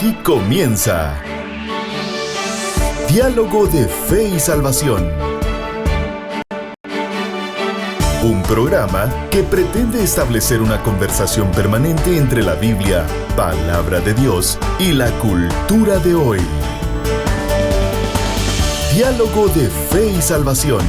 Aquí comienza Diálogo de Fe y Salvación. Un programa que pretende establecer una conversación permanente entre la Biblia, palabra de Dios, y la cultura de hoy. Diálogo de Fe y Salvación.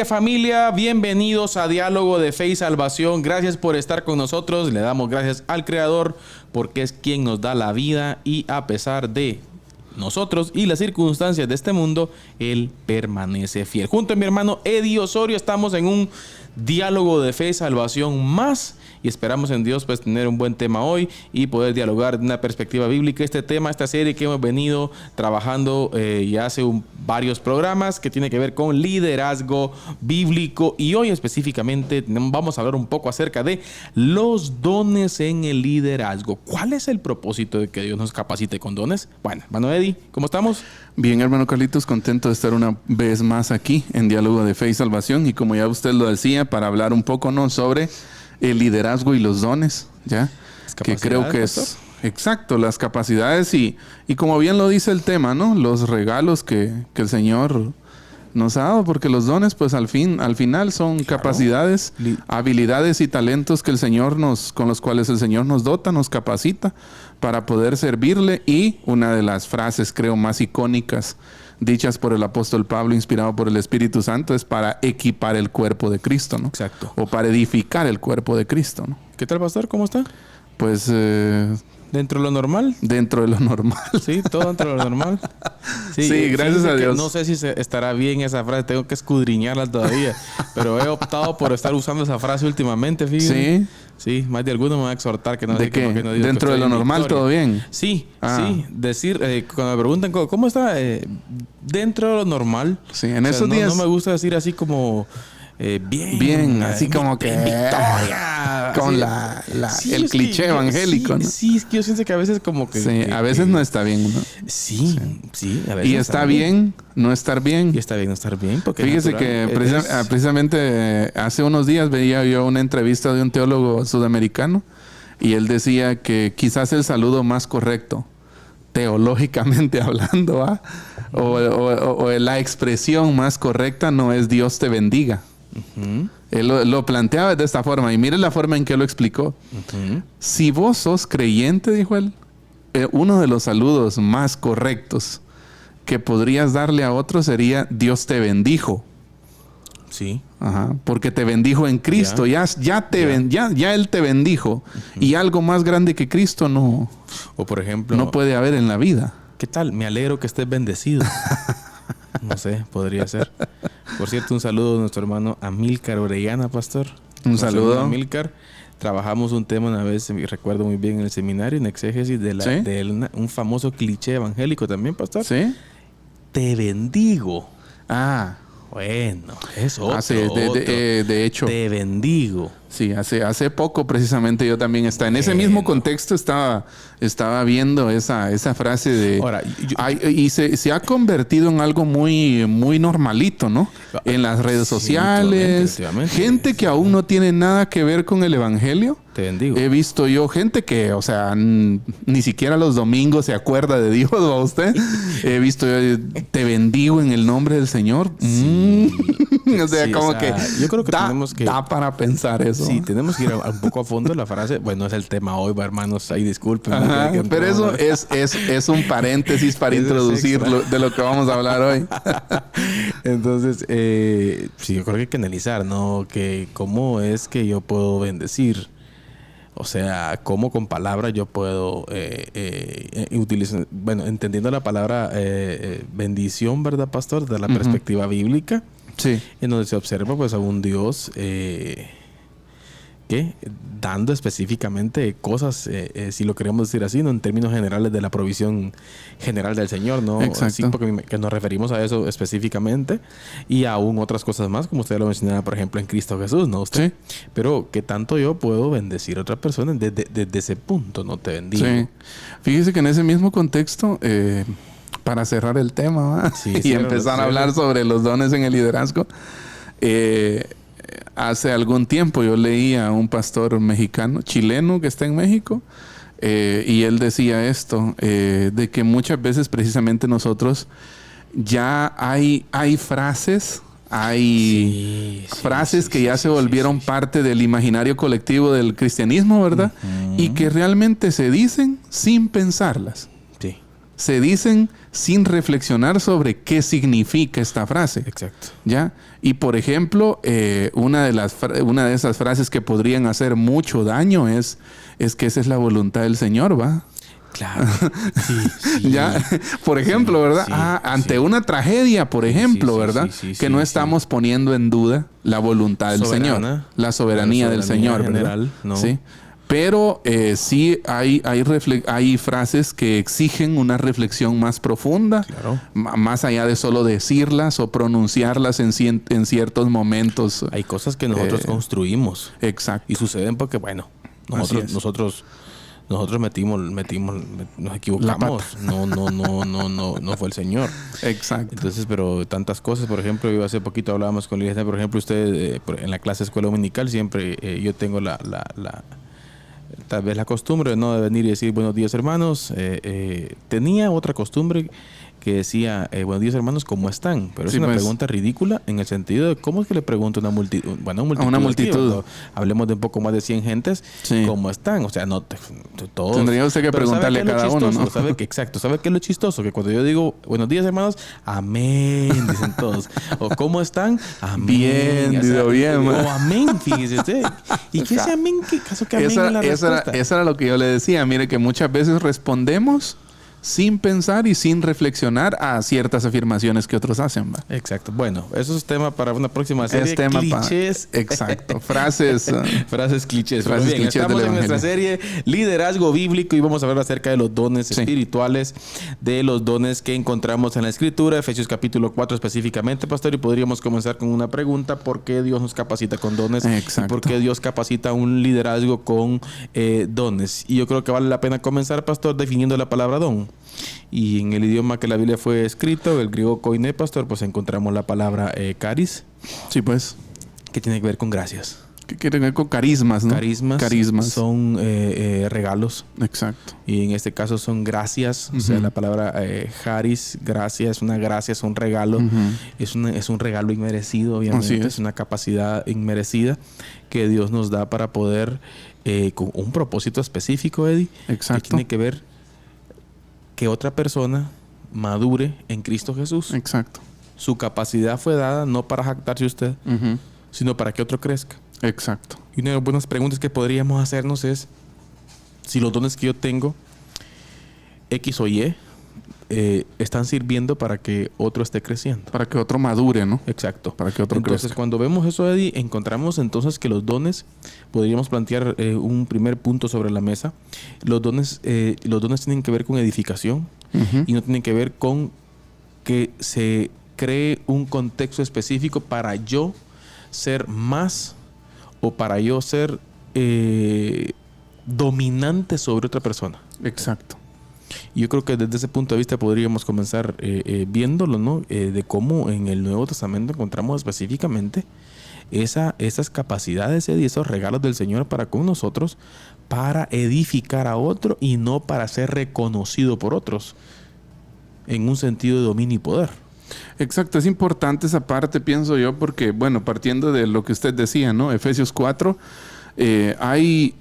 Familia, bienvenidos a Diálogo de Fe y Salvación. Gracias por estar con nosotros. Le damos gracias al Creador porque es quien nos da la vida y a pesar de nosotros y las circunstancias de este mundo, Él permanece fiel. Junto a mi hermano Eddie Osorio estamos en un Diálogo de Fe y Salvación más y esperamos en Dios pues tener un buen tema hoy y poder dialogar de una perspectiva bíblica. Esta serie que hemos venido trabajando ya hace varios programas que tiene que ver con liderazgo bíblico y hoy específicamente vamos a hablar un poco acerca de los dones en el liderazgo. ¿Cuál es el propósito de que Dios nos capacite con dones? Bueno, hermano Eddie, ¿cómo estamos? Bien, hermano Carlitos, contento de estar una vez más aquí en Diálogo de Fe y Salvación y como ya usted lo decía, para hablar un poco sobre el liderazgo y los dones, ¿ya? Que creo que es exacto, las capacidades y como bien lo dice el tema, ¿no? Los regalos que el Señor nos ha dado, porque los dones, pues al final son capacidades, habilidades y talentos que el Señor con los cuales el Señor nos dota, nos capacita para poder servirle. Y una de las frases, creo, más icónicas dichas por el apóstol Pablo, inspirado por el Espíritu Santo, es para equipar el cuerpo de Cristo, ¿no? Exacto. O para edificar el cuerpo de Cristo, ¿no? ¿Qué tal, pastor? ¿Cómo está? Pues ¿dentro de lo normal? Dentro de lo normal. Sí, todo dentro de lo normal. Sí, gracias a Dios. No sé si estará bien esa frase, tengo que escudriñarla todavía, pero he optado por estar usando esa frase últimamente, fíjate. Sí. Sí, más de alguno me va a exhortar que no sé qué. No digo dentro de lo normal, ¿todo bien? Sí, sí. Decir, cuando me preguntan ¿cómo está? Dentro de lo normal. Sí, en esos días. No me gusta decir así como bien, así como que victoria, con el cliché evangélico, ¿no? Sí, es que yo siento que a veces como que... Sí, a veces no está bien, ¿no? Sí, a veces y está bien no estar bien. Y está bien no estar bien, porque fíjese que precisamente hace unos días veía yo una entrevista de un teólogo sudamericano y él decía que quizás el saludo más correcto, teológicamente hablando, o la expresión más correcta no es Dios te bendiga. Uh-huh. Él lo planteaba de esta forma y mire la forma en que lo explicó. Uh-huh. Si vos sos creyente, dijo él, uno de los saludos más correctos que podrías darle a otro sería Dios te bendijo. Sí. Ajá, porque te bendijo en Cristo. Ya Él te bendijo. Uh-huh. Y algo más grande que Cristo no. O por ejemplo, no puede haber en la vida. ¿Qué tal? Me alegro que estés bendecido. No sé, podría ser. Por cierto, un saludo a nuestro hermano Amílcar Orellana, pastor. Un saludo. Amílcar. Trabajamos un tema una vez, recuerdo muy bien, en el seminario, en exégesis de un famoso cliché evangélico también, pastor. ¿Sí? Te bendigo. Ah. Bueno, es otro. De hecho. Te bendigo. Sí, hace poco precisamente yo también en ese mismo contexto estaba viendo esa frase de... Ahora, se ha convertido en algo muy, muy normalito, ¿no? En las redes sociales. Gente que aún no tiene nada que ver con el evangelio. Te bendigo. He visto yo gente que, o sea, ni siquiera los domingos se acuerda de Dios, ¿va usted? He visto yo, te bendigo en el nombre del Señor. Sí. O sea, como que yo creo que tenemos que... Da para pensar eso. Sí, tenemos que ir un poco a fondo la frase. Bueno, es el tema hoy, hermanos. Ahí disculpen. Pero eso es un paréntesis para introducir de lo que vamos a hablar hoy. Entonces, sí, yo creo que hay que analizar, ¿no? Que cómo es que yo puedo bendecir. O sea, cómo con palabras yo puedo utilizar... Bueno, entendiendo la palabra bendición, ¿verdad, pastor? De la perspectiva bíblica. Sí. En donde se observa pues a un Dios que que dando específicamente cosas, si lo queremos decir así, ¿no? En términos generales de la provisión general del Señor, ¿no? Exacto. Así porque que nos referimos a eso específicamente y aún otras cosas más, como usted lo mencionaba, por ejemplo, en Cristo Jesús, ¿no? Usted. Sí. Pero que tanto yo puedo bendecir a otra persona desde ese punto, ¿no? Te bendigo. Sí. Fíjese que en ese mismo contexto, para cerrar el tema, ¿va? Sí, y empezar a hablar sobre los dones en el liderazgo, hace algún tiempo yo leí a un pastor mexicano, chileno que está en México, y él decía esto, de que muchas veces precisamente nosotros ya hay frases, frases que ya se volvieron parte del imaginario colectivo del cristianismo, ¿verdad? Y que realmente se dicen sin pensarlas. Sí. Se dicen sin reflexionar sobre qué significa esta frase. Exacto. ¿Ya? Y por ejemplo, una de esas frases que podrían hacer mucho daño es que esa es la voluntad del Señor, ¿va? Claro. Sí. ¿Ya? Por ejemplo, ¿verdad? Sí, ante una tragedia, por ejemplo, ¿verdad? Que no estamos poniendo en duda la voluntad del Señor, la soberanía del Señor, general, ¿verdad? ¿no? Sí. Pero sí hay frases que exigen una reflexión más profunda, Claro. más allá de solo decirlas o pronunciarlas en ciertos momentos. Hay cosas que nosotros construimos. Exacto. Y suceden porque, bueno, nosotros nos equivocamos. No fue el Señor. Exacto. Entonces, pero tantas cosas, por ejemplo, yo hace poquito hablábamos con la iglesia, por ejemplo, usted en la clase de escuela dominical siempre yo tengo tal vez la costumbre, ¿no?, de venir y decir buenos días, hermanos. Tenía otra costumbre que decía buenos días, hermanos, ¿cómo están? Pero es una pregunta ridícula en el sentido de cómo es que le pregunto a una multitud. Bueno, a una multitud. ¿No? Hablemos de un poco más de 100 gentes. Sí. ¿Cómo están? O sea, no todos. Tendría usted que preguntarle a cada uno, ¿no? ¿Sabe qué es lo chistoso? Que cuando yo digo buenos días, hermanos, amén, dicen todos. O ¿cómo están? Amén. Bien, bien. O amén, fíjese usted. ¿Y qué es amén? ¿Qué caso que amén es la respuesta? Esa era lo que yo le decía. Mire que muchas veces respondemos sin pensar y sin reflexionar a ciertas afirmaciones que otros hacen, ¿va? Exacto. Bueno, eso es tema para una próxima serie. Es tema clichés. Exacto. Frases. Frases clichés. Frases bien, clichés estamos del en nuestra Evangelio. serie Liderazgo Bíblico y vamos a hablar acerca de los dones espirituales, de los dones que encontramos en la Escritura, Efesios capítulo 4 específicamente, pastor, y podríamos comenzar con una pregunta: ¿por qué Dios nos capacita con dones? Exacto. ¿Y por qué Dios capacita un liderazgo con dones? Y yo creo que vale la pena comenzar, pastor, definiendo la palabra don. Y en el idioma que la Biblia fue escrito, el griego koiné, pastor, pues encontramos la palabra charis. Sí, pues. Que tiene que ver con gracias. Que tiene que ver con carismas, ¿no? Carismas. Son regalos. Exacto. Y en este caso son gracias. O sea, la palabra charis, gracia, es una gracia, es un regalo. Es un regalo inmerecido, obviamente. Es una capacidad inmerecida que Dios nos da para poder, con un propósito específico, Eddie. Exacto. Que tiene que ver que otra persona madure en Cristo Jesús. Exacto. Su capacidad fue dada no para jactarse usted, sino para que otro crezca. Exacto. Y una de las buenas preguntas que podríamos hacernos es si los dones que yo tengo, X o Y, están sirviendo para que otro esté creciendo. Para que otro madure, ¿no? Exacto. Para que otro entonces, crezca. cuando vemos eso, Eddie, encontramos entonces que los dones, podríamos plantear un primer punto sobre la mesa. Los dones tienen que ver con edificación y no tienen que ver con que se cree un contexto específico para yo ser más o para yo ser dominante sobre otra persona. Exacto. Yo creo que desde ese punto de vista podríamos comenzar viéndolo, ¿no? De cómo en el Nuevo Testamento encontramos específicamente esas capacidades y esos regalos del Señor para con nosotros, para edificar a otro y no para ser reconocido por otros en un sentido de dominio y poder. Exacto, es importante esa parte, pienso yo, porque, bueno, partiendo de lo que usted decía, ¿no? Efesios 4, hay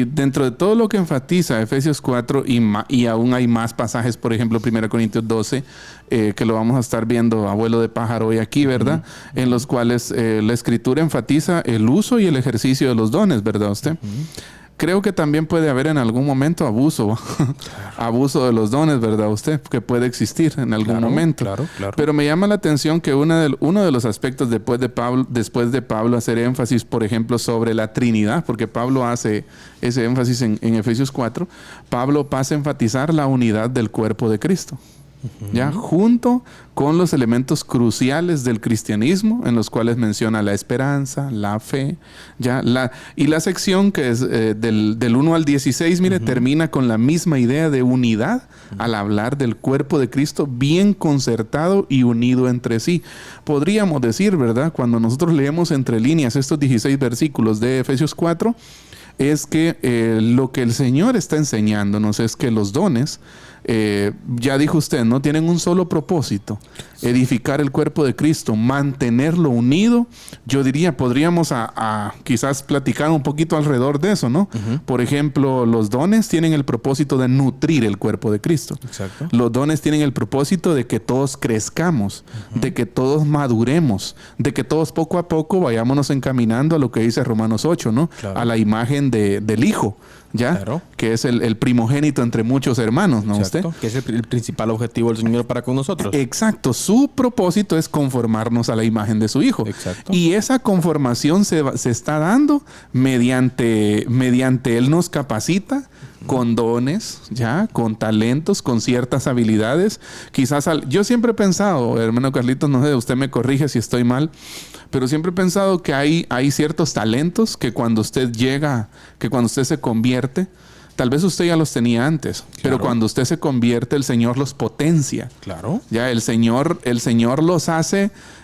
dentro de todo lo que enfatiza Efesios 4 y aún hay más pasajes, por ejemplo 1 Corintios 12, que lo vamos a estar viendo a vuelo de pájaro hoy aquí, ¿verdad? En los cuales la Escritura enfatiza el uso y el ejercicio de los dones, ¿verdad usted? creo que también puede haber en algún momento abuso, abuso de los dones, ¿verdad? Usted, que puede existir en algún momento. Claro. Pero me llama la atención que uno de los aspectos después de Pablo hacer énfasis, por ejemplo, sobre la Trinidad, porque Pablo hace ese énfasis en Efesios 4, Pablo pasa a enfatizar la unidad del cuerpo de Cristo. Ya junto con los elementos cruciales del cristianismo, en los cuales menciona la esperanza, la fe, y la sección que es del 1 al 16, mire, termina con la misma idea de unidad al hablar del cuerpo de Cristo bien concertado y unido entre sí. Podríamos decir, ¿verdad? Cuando nosotros leemos entre líneas estos 16 versículos de Efesios 4, es que lo que el Señor está enseñándonos es que los dones, ya dijo usted, ¿no? Tienen un solo propósito: edificar el cuerpo de Cristo, mantenerlo unido. Yo diría, podríamos quizás platicar un poquito alrededor de eso, ¿no? Por ejemplo, los dones tienen el propósito de nutrir el cuerpo de Cristo. Exacto. Los dones tienen el propósito de que todos crezcamos, de que todos maduremos, de que todos poco a poco vayámonos encaminando a lo que dice Romanos 8, ¿no? Claro. A la imagen del Hijo, ¿ya? Claro. Que es el primogénito entre muchos hermanos, ¿no? Exacto. ¿Usted? Que es el principal objetivo del Señor para con nosotros. Exacto. Su propósito es conformarnos a la imagen de su Hijo. Exacto. Y esa conformación se está dando mediante Él nos capacita con dones, ya, con talentos, con ciertas habilidades. Quizás yo siempre he pensado, hermano Carlitos, no sé, usted me corrige si estoy mal, pero siempre he pensado que hay ciertos talentos que cuando usted se convierte, tal vez usted ya los tenía antes, pero cuando usted se convierte, el Señor los potencia. Claro. Ya el Señor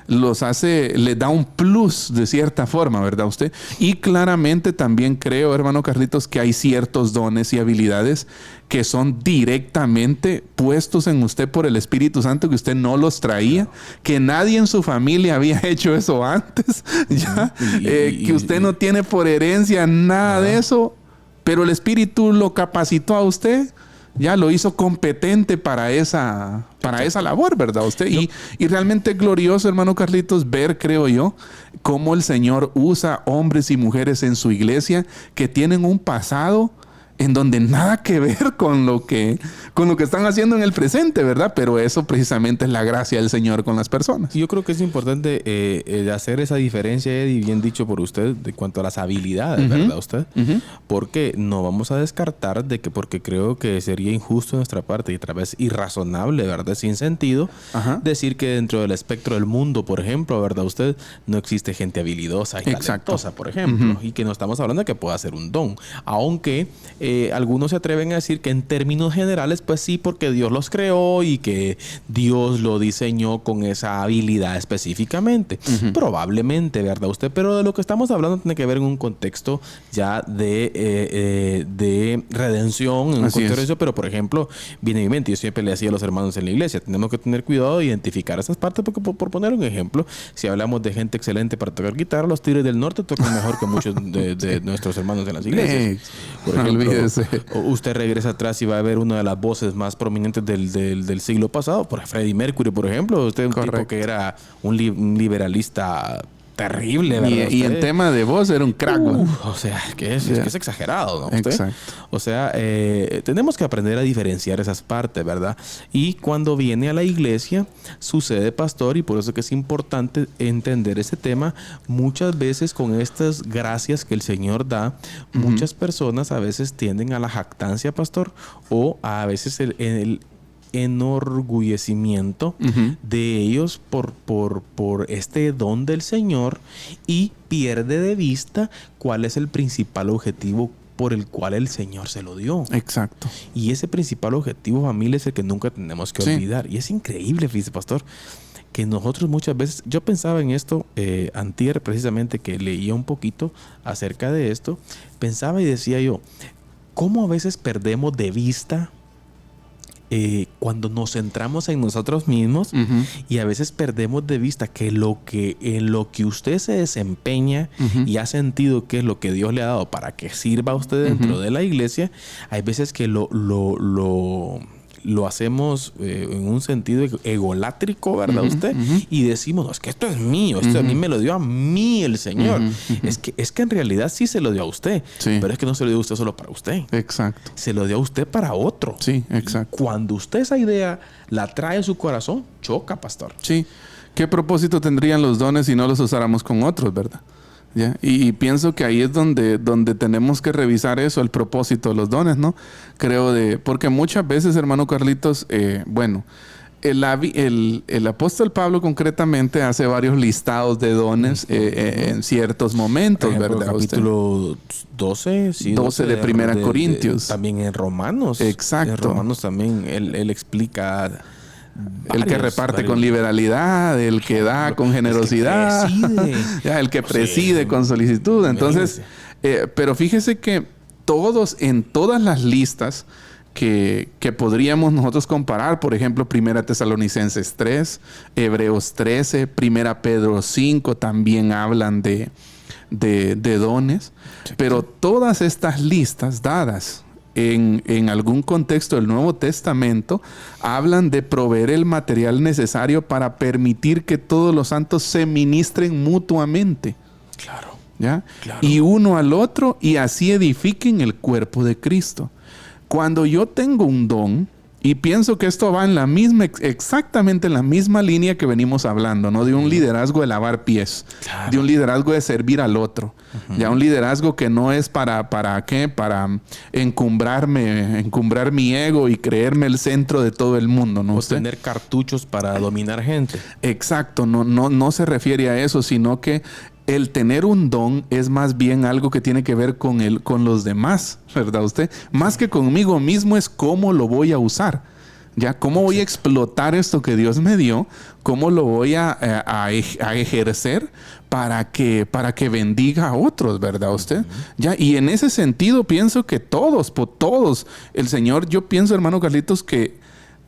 le da un plus de cierta forma, ¿verdad usted? Y claramente también creo, hermano Carlitos, que hay ciertos dones y habilidades que son directamente puestos en usted por el Espíritu Santo, que usted no los traía, que nadie en su familia había hecho eso antes, ¿ya? Que usted no tiene por herencia nada de eso, pero el Espíritu lo capacitó a usted, ya lo hizo competente para esa labor, ¿verdad? Usted. Y realmente es glorioso, hermano Carlitos, ver, creo yo, cómo el Señor usa hombres y mujeres en su iglesia que tienen un pasado en donde nada que ver con lo que están haciendo en el presente, ¿verdad? Pero eso precisamente es la gracia del Señor con las personas. Yo creo que es importante hacer esa diferencia, Eddie, bien dicho por usted, de cuanto a las habilidades, ¿verdad usted? Porque no vamos a descartar de que, porque creo que sería injusto de nuestra parte y otra vez irrazonable, ¿verdad? Sin sentido, decir que dentro del espectro del mundo, por ejemplo, ¿verdad usted? No existe gente habilidosa y talentosa, por ejemplo, y que no estamos hablando de que pueda ser un don, aunque algunos se atreven a decir que en términos generales, pues sí, porque Dios los creó y que Dios lo diseñó con esa habilidad específicamente. Probablemente, ¿verdad usted? Pero de lo que estamos hablando tiene que ver en un contexto ya de redención, en un contexto de eso. Pero, por ejemplo, viene a mi mente, yo siempre le decía a los hermanos en la iglesia, tenemos que tener cuidado de identificar esas partes, porque por poner un ejemplo, si hablamos de gente excelente para tocar guitarra, los Tigres del Norte tocan mejor que muchos de nuestros hermanos en las iglesias. Por ejemplo, usted regresa atrás y va a ver una de las voces más prominentes del siglo pasado, por Freddie Mercury, por ejemplo. Usted es un tipo que era un liberalista terrible, ¿verdad? Y en tema de voz era un crack. O sea, que es exagerado, ¿no? ¿Usted? Exacto. O sea, tenemos que aprender a diferenciar esas partes, ¿verdad? Y cuando viene a la iglesia, sucede, pastor, y por eso que es importante entender ese tema. Muchas veces con estas gracias que el Señor da, muchas personas a veces tienden a la jactancia, pastor, o a veces el enorgullecimiento de ellos por este don del Señor, y pierde de vista cuál es el principal objetivo por el cual el Señor se lo dio. Exacto. Y ese principal objetivo, familia, es el que nunca tenemos que olvidar. Y es increíble, fíjese, pastor, que nosotros muchas veces, yo pensaba en esto antier, precisamente, que leía un poquito acerca de esto, pensaba y decía yo, ¿cómo a veces perdemos de vista cuando nos centramos en nosotros mismos, y a veces perdemos de vista que en lo que usted se desempeña y ha sentido que es lo que Dios le ha dado para que sirva a usted dentro de la iglesia, hay veces que lo lo hacemos en un sentido egolátrico, ¿verdad? Usted. Y decimos, no, es que esto es mío, esto a mí me lo dio a mí el Señor. Es que en realidad sí se lo dio a usted, pero es que no se lo dio a usted solo para usted. Exacto. Se lo dio a usted para otro. Sí, exacto. Cuando usted esa idea la trae a su corazón, choca, pastor. Sí. ¿Qué propósito tendrían los dones si no los usáramos con otros, verdad? ¿Ya? Y pienso que ahí es donde tenemos que revisar eso, el propósito de los dones, ¿no? Porque muchas veces, hermano Carlitos, el apóstol Pablo concretamente hace varios listados de dones en ciertos momentos, ejemplo, ¿verdad? Capítulo 12, sí, 12 de Primera Corintios. También en Romanos. Exacto. En Romanos también él explica... El que reparte con liberalidad, el que da con generosidad, el que preside con solicitud. Entonces, pero fíjese que en todas las listas que podríamos nosotros comparar, por ejemplo, 1 Tesalonicenses 3, Hebreos 13, 1 Pedro 5, también hablan de dones. Pero todas estas listas dadas en algún contexto del Nuevo Testamento hablan de proveer el material necesario para permitir que todos los santos se ministren mutuamente. Claro. ¿Ya? Claro. Y uno al otro, y así edifiquen el cuerpo de Cristo. Cuando yo tengo un don, y pienso que esto va exactamente en la misma línea que venimos hablando, ¿no? De un liderazgo de lavar pies, de un liderazgo de servir al otro. Ya un liderazgo que no es para ¿qué? Para encumbrar mi ego y creerme el centro de todo el mundo, ¿no? O tener cartuchos para dominar gente. Exacto, no se refiere a eso, sino que el tener un don es más bien algo que tiene que ver con los demás, ¿verdad usted? Más que conmigo mismo es cómo lo voy a usar. ¿Ya? ¿Cómo voy a explotar esto que Dios me dio? ¿Cómo lo voy a ejercer para que bendiga a otros, ¿verdad usted? ¿Ya? Y en ese sentido pienso que todos, el Señor, yo pienso, hermano Carlitos, que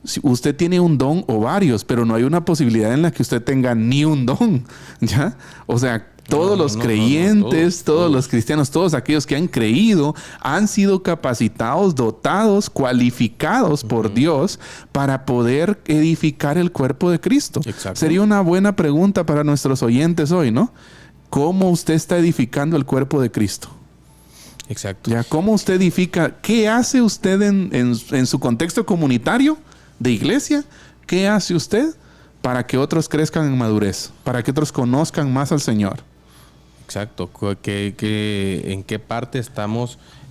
si usted tiene un don o varios, pero no hay una posibilidad en la que usted tenga ni un don, ¿ya? O sea, todos los creyentes, todos los cristianos, todos aquellos que han creído, han sido capacitados, dotados, cualificados por Dios para poder edificar el cuerpo de Cristo. Exacto. Sería una buena pregunta para nuestros oyentes hoy, ¿no? ¿Cómo usted está edificando el cuerpo de Cristo? Exacto. ¿Ya? ¿Cómo usted edifica? ¿Qué hace usted en su contexto comunitario de iglesia? ¿Qué hace usted para que otros crezcan en madurez? Para que otros conozcan más al Señor. Exacto. ¿En qué parte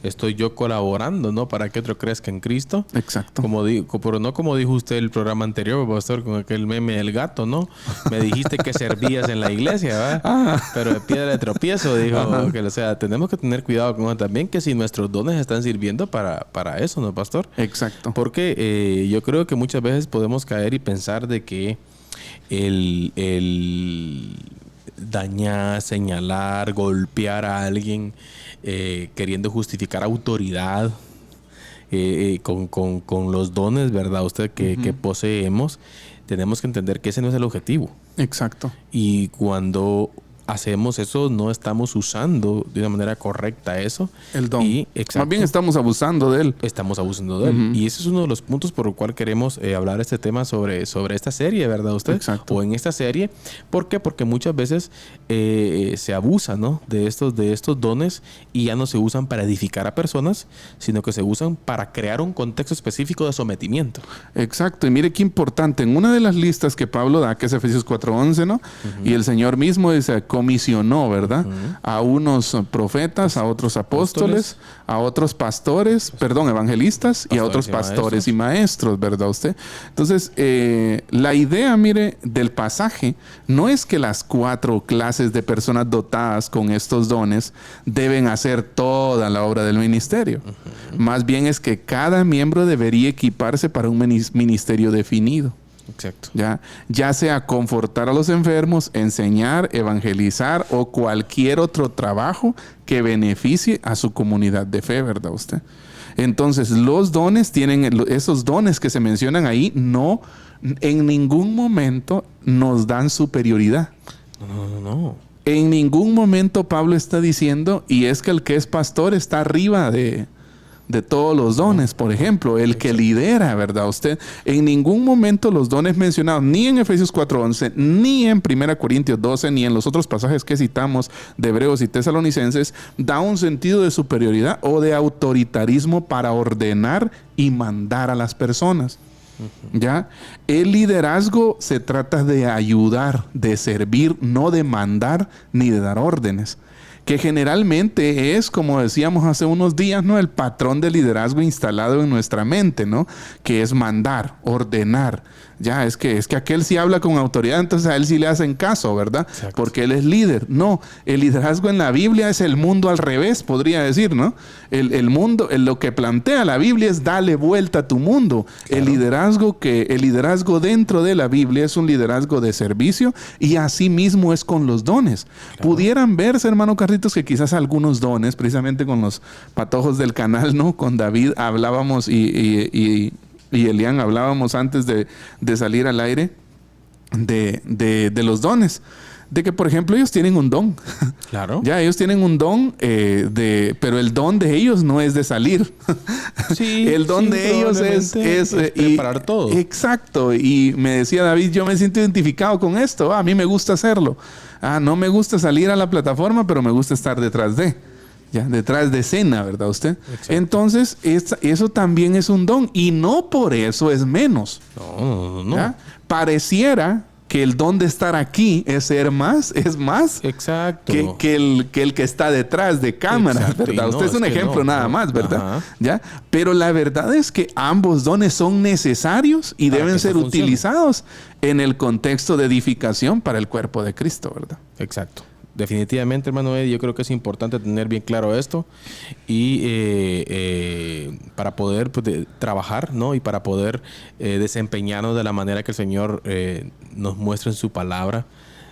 estoy yo colaborando, ¿no? Para que otro crezca en Cristo? Exacto. Pero no como dijo usted el programa anterior, pastor, con aquel meme del gato, ¿no? Me dijiste que servías en la iglesia, ¿verdad? Pero de piedra de tropiezo, dijo. Que, o sea, tenemos que tener cuidado con eso también, que si nuestros dones están sirviendo para eso, ¿no, pastor? Exacto. Porque yo creo que muchas veces podemos caer y pensar de que el dañar, señalar, golpear a alguien, queriendo justificar autoridad con los dones, ¿verdad? Usted que poseemos, tenemos que entender que ese no es el objetivo. Exacto. Y cuando hacemos eso, no estamos usando de una manera correcta eso. El don. Más bien estamos abusando de él. Estamos abusando de él. Y ese es uno de los puntos por el cual queremos hablar este tema sobre esta serie, ¿verdad usted? Exacto. O en esta serie. ¿Por qué? Porque muchas veces se abusa, ¿no? de estos dones y ya no se usan para edificar a personas, sino que se usan para crear un contexto específico de sometimiento. Exacto. Y mire qué importante. En una de las listas que Pablo da, que es Efesios 4:11, ¿no? Y el Señor mismo dice, comisionó, ¿verdad? A unos profetas, a otros apóstoles, a otros evangelistas y a otros pastores y maestros, ¿verdad usted? Entonces, la idea, mire, del pasaje no es que las 4 clases de personas dotadas con estos dones deben hacer toda la obra del ministerio. Más bien es que cada miembro debería equiparse para un ministerio definido. Exacto. Ya sea confortar a los enfermos, enseñar, evangelizar o cualquier otro trabajo que beneficie a su comunidad de fe, ¿verdad usted? Entonces, los dones esos dones que se mencionan ahí, no en ningún momento nos dan superioridad. No. En ningún momento Pablo está diciendo, y es que el que es pastor está arriba de de todos los dones, por ejemplo, el que lidera, ¿verdad? Usted, en ningún momento los dones mencionados, ni en Efesios 4:11, ni en 1 Corintios 12, ni en los otros pasajes que citamos de Hebreos y Tesalonicenses, da un sentido de superioridad o de autoritarismo para ordenar y mandar a las personas. ¿Ya? El liderazgo se trata de ayudar, de servir, no de mandar ni de dar órdenes. Que generalmente es, como decíamos hace unos días, ¿no? El patrón de liderazgo instalado en nuestra mente, ¿no? Que es mandar, ordenar. Ya, es que aquel sí habla con autoridad, entonces a él sí le hacen caso, ¿verdad? Exacto. Porque él es líder. No, el liderazgo en la Biblia es el mundo al revés, podría decir, ¿no? El mundo, lo que plantea la Biblia es dale vuelta a tu mundo. Claro. El liderazgo dentro de la Biblia es un liderazgo de servicio y así mismo es con los dones. Claro. Pudieran verse, hermano Carlitos, que quizás algunos dones, precisamente con los patojos del canal, ¿no? Con David hablábamos y Elian hablábamos antes de salir al aire de los dones. De que, por ejemplo, ellos tienen un don. Claro. Ya, ellos tienen un don, pero el don de ellos no es de salir. Sí, el don de ellos es preparar todo. Exacto. Y me decía David, yo me siento identificado con esto. A mí me gusta hacerlo. No me gusta salir a la plataforma, pero me gusta estar detrás de. Ya, detrás de escena, ¿verdad usted? Exacto. Entonces, eso también es un don. Y no por eso es menos. No. ¿Ya? Pareciera que el don de estar aquí es más exacto. que el que está detrás de cámaras, exacto. ¿Verdad? Usted es un ejemplo nada más, ¿verdad? ¿Ya? Pero la verdad es que ambos dones son necesarios y deben ser utilizados en el contexto de edificación para el cuerpo de Cristo, ¿verdad? Exacto. Definitivamente, hermano Eddie, yo creo que es importante tener bien claro esto y para poder trabajar, ¿no? Y para poder desempeñarnos de la manera que el Señor nos muestra en su palabra,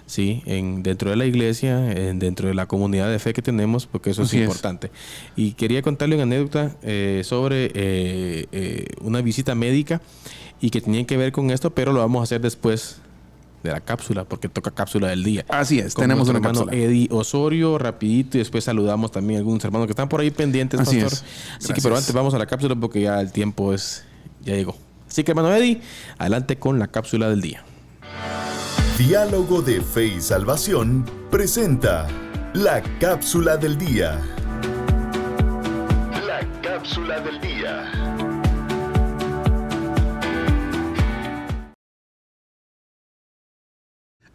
¿sí? Dentro de la iglesia, dentro de la comunidad de fe que tenemos, porque eso es importante. Y quería contarle una anécdota sobre una visita médica y que tenía que ver con esto, pero lo vamos a hacer después de la cápsula, porque toca cápsula del día. Así es, tenemos una cápsula. Eddie Osorio, rapidito, y después saludamos también a algunos hermanos que están por ahí pendientes, así pastor. Así que, pero antes vamos a la cápsula porque ya el tiempo ya llegó. Así que, hermano Eddie, adelante con la cápsula del día. Diálogo de Fe y Salvación presenta la cápsula del día. La cápsula del día.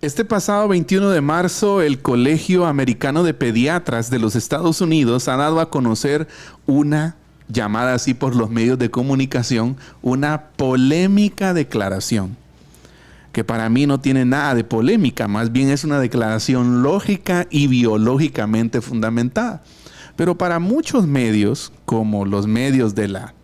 Este pasado 21 de marzo, el Colegio Americano de Pediatras de los Estados Unidos ha dado a conocer una, llamada así por los medios de comunicación, una polémica declaración, que para mí no tiene nada de polémica, más bien es una declaración lógica y biológicamente fundamentada. Pero para muchos medios, como los medios de la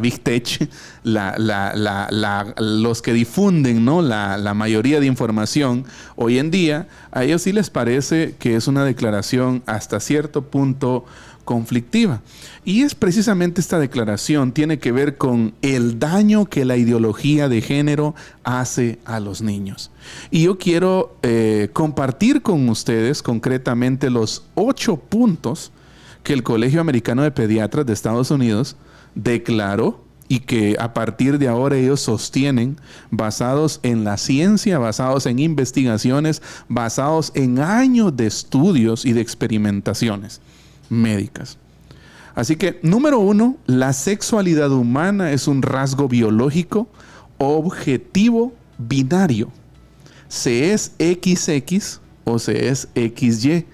Big Tech, los que difunden, ¿no? la mayoría de información hoy en día, a ellos sí les parece que es una declaración hasta cierto punto conflictiva. Y es precisamente esta declaración, tiene que ver con el daño que la ideología de género hace a los niños. Y yo quiero compartir con ustedes concretamente los 8 puntos que el Colegio Americano de Pediatras de Estados Unidos declaró y que a partir de ahora ellos sostienen, basados en la ciencia, basados en investigaciones, basados en años de estudios y de experimentaciones médicas. Así que, número 1, la sexualidad humana es un rasgo biológico objetivo binario. Se es XX o se es XY.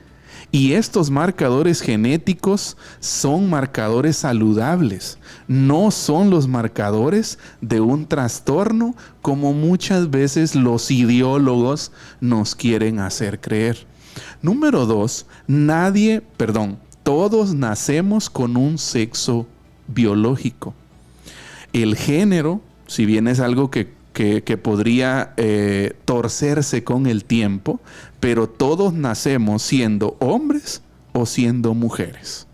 Y estos marcadores genéticos son marcadores saludables, no son los marcadores de un trastorno como muchas veces los ideólogos nos quieren hacer creer. Número 2, todos nacemos con un sexo biológico. El género, si bien es algo que podría torcerse con el tiempo, pero todos nacemos siendo hombres o siendo mujeres.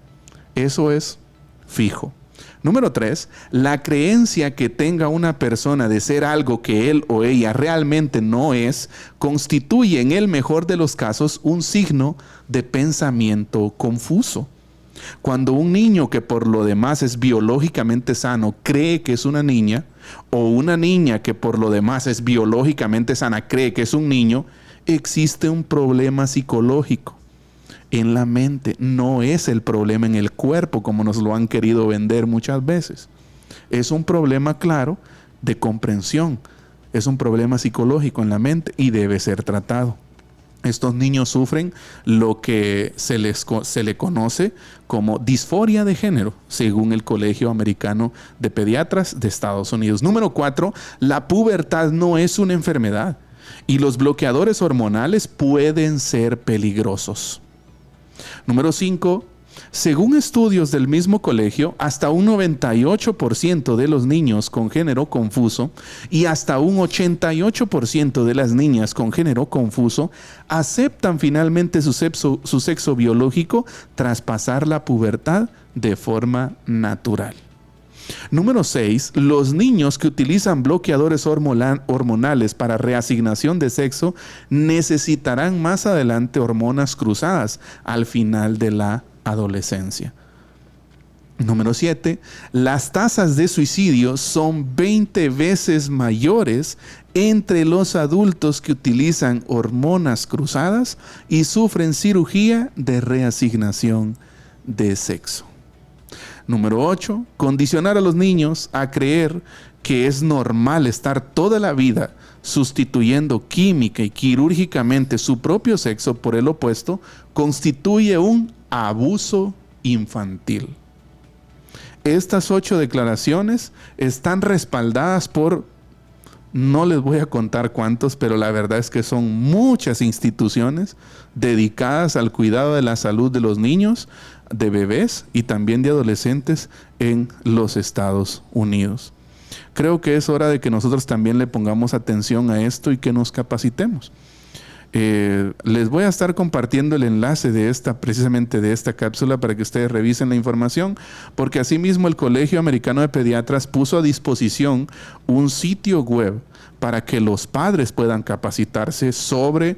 Eso es fijo. Número 3, la creencia que tenga una persona de ser algo que él o ella realmente no es, constituye en el mejor de los casos un signo de pensamiento confuso. Cuando un niño que por lo demás es biológicamente sano cree que es una niña, o una niña que por lo demás es biológicamente sana cree que es un niño, existe un problema psicológico en la mente. No es el problema en el cuerpo como nos lo han querido vender muchas veces. Es un problema claro de comprensión. Es un problema psicológico en la mente y debe ser tratado. Estos niños sufren lo que se le conoce como disforia de género, según el Colegio Americano de Pediatras de Estados Unidos. Número 4, la pubertad no es una enfermedad y los bloqueadores hormonales pueden ser peligrosos. Número 5, según estudios del mismo colegio, hasta un 98% de los niños con género confuso y hasta un 88% de las niñas con género confuso aceptan finalmente su sexo biológico tras pasar la pubertad de forma natural. Número 6. Los niños que utilizan bloqueadores hormonales para reasignación de sexo necesitarán más adelante hormonas cruzadas al final de la adolescencia. Número 7. Las tasas de suicidio son 20 veces mayores entre los adultos que utilizan hormonas cruzadas y sufren cirugía de reasignación de sexo. Número 8. Condicionar a los niños a creer que es normal estar toda la vida sustituyendo química y quirúrgicamente su propio sexo por el opuesto constituye un abuso infantil. Estas 8 declaraciones están respaldadas por, no les voy a contar cuántos, pero la verdad es que son muchas instituciones dedicadas al cuidado de la salud de los niños, de bebés y también de adolescentes en los Estados Unidos. Creo que es hora de que nosotros también le pongamos atención a esto y que nos capacitemos. Les voy a estar compartiendo el enlace precisamente de esta cápsula para que ustedes revisen la información, porque asimismo el Colegio Americano de Pediatras puso a disposición un sitio web para que los padres puedan capacitarse sobre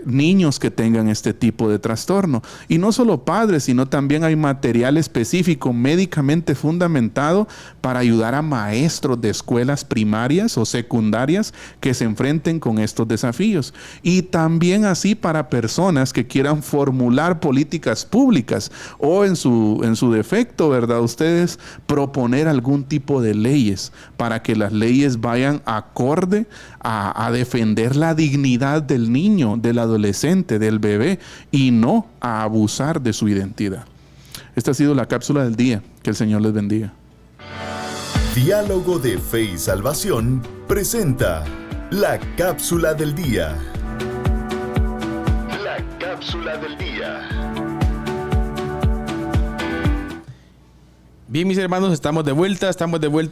niños que tengan este tipo de trastorno. Y no solo padres, sino también hay material específico médicamente fundamentado para ayudar a maestros de escuelas primarias o secundarias que se enfrenten con estos desafíos. Y también así para personas que quieran formular políticas públicas o en su defecto, ¿verdad? Ustedes proponer algún tipo de leyes para que las leyes vayan acorde a defender la dignidad del niño, del adolescente, del bebé y no a abusar de su identidad. Esta ha sido la cápsula del día. Que el Señor les bendiga. Diálogo de Fe y Salvación presenta la cápsula del día. La cápsula del día. Bien, mis hermanos, estamos de vuelta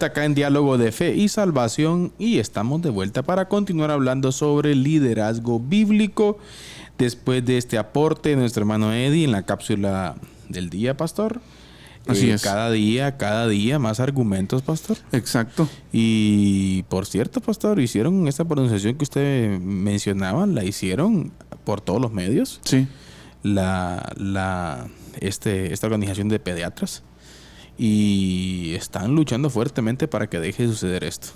acá en Diálogo de Fe y Salvación y estamos de vuelta para continuar hablando sobre liderazgo bíblico después de este aporte de nuestro hermano Eddie en la cápsula del día, pastor. Así es. Cada día más argumentos, pastor. Exacto. Y por cierto, pastor, hicieron esta pronunciación que usted mencionaba, la hicieron por todos los medios. Sí. Esta organización de pediatras. Y están luchando fuertemente para que deje de suceder esto.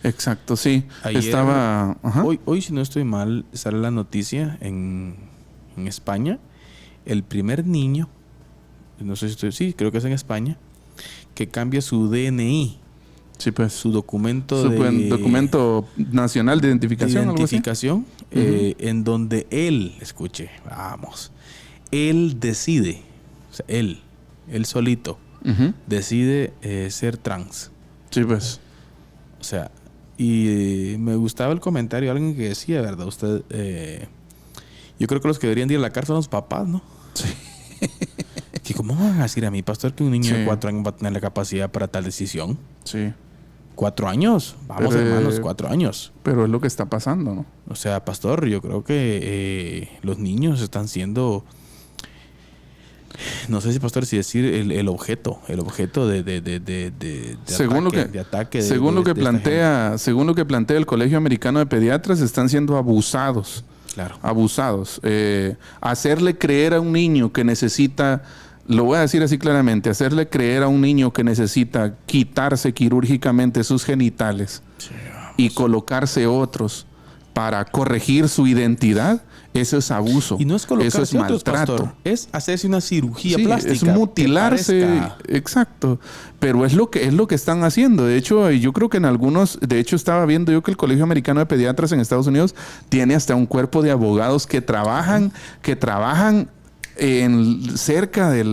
Exacto, sí. Ayer, hoy, si no estoy mal, sale la noticia en España. El primer niño, no sé si sí, creo que es en España, que cambia su DNI. Sí, pues. Su documento documento nacional de identificación. En donde él, escuche, él decide, o sea, él solito, decide ser trans. Sí, pues. O sea, y me gustaba el comentario de alguien que decía, ¿verdad? Usted, yo creo que los que deberían ir a la cárcel son los papás, ¿no? Sí. Que ¿cómo van a decir a mi pastor que un niño de 4 años va a tener la capacidad para tal decisión? Sí. 4 años. Vamos, hermanos, 4 años. Pero es lo que está pasando, ¿no? O sea, pastor, yo creo que los niños están siendo... No sé si, pastor, si decir el objeto de ataque. Según lo que plantea el Colegio Americano de Pediatras, están siendo abusados. Claro. Abusados. Hacerle creer a un niño que necesita lo voy a decir así claramente, hacerle creer a un niño que necesita quitarse quirúrgicamente sus genitales y colocarse otros para corregir su identidad, eso es abuso. Y no es colocarse eso es maltrato. Pastor, es hacerse una cirugía Sí, plástica. es mutilarse. Exacto. Pero es lo que están haciendo. De hecho, yo creo que en algunos, de hecho estaba viendo yo que el Colegio Americano de Pediatras en Estados Unidos tiene hasta un cuerpo de abogados que trabajan cerca de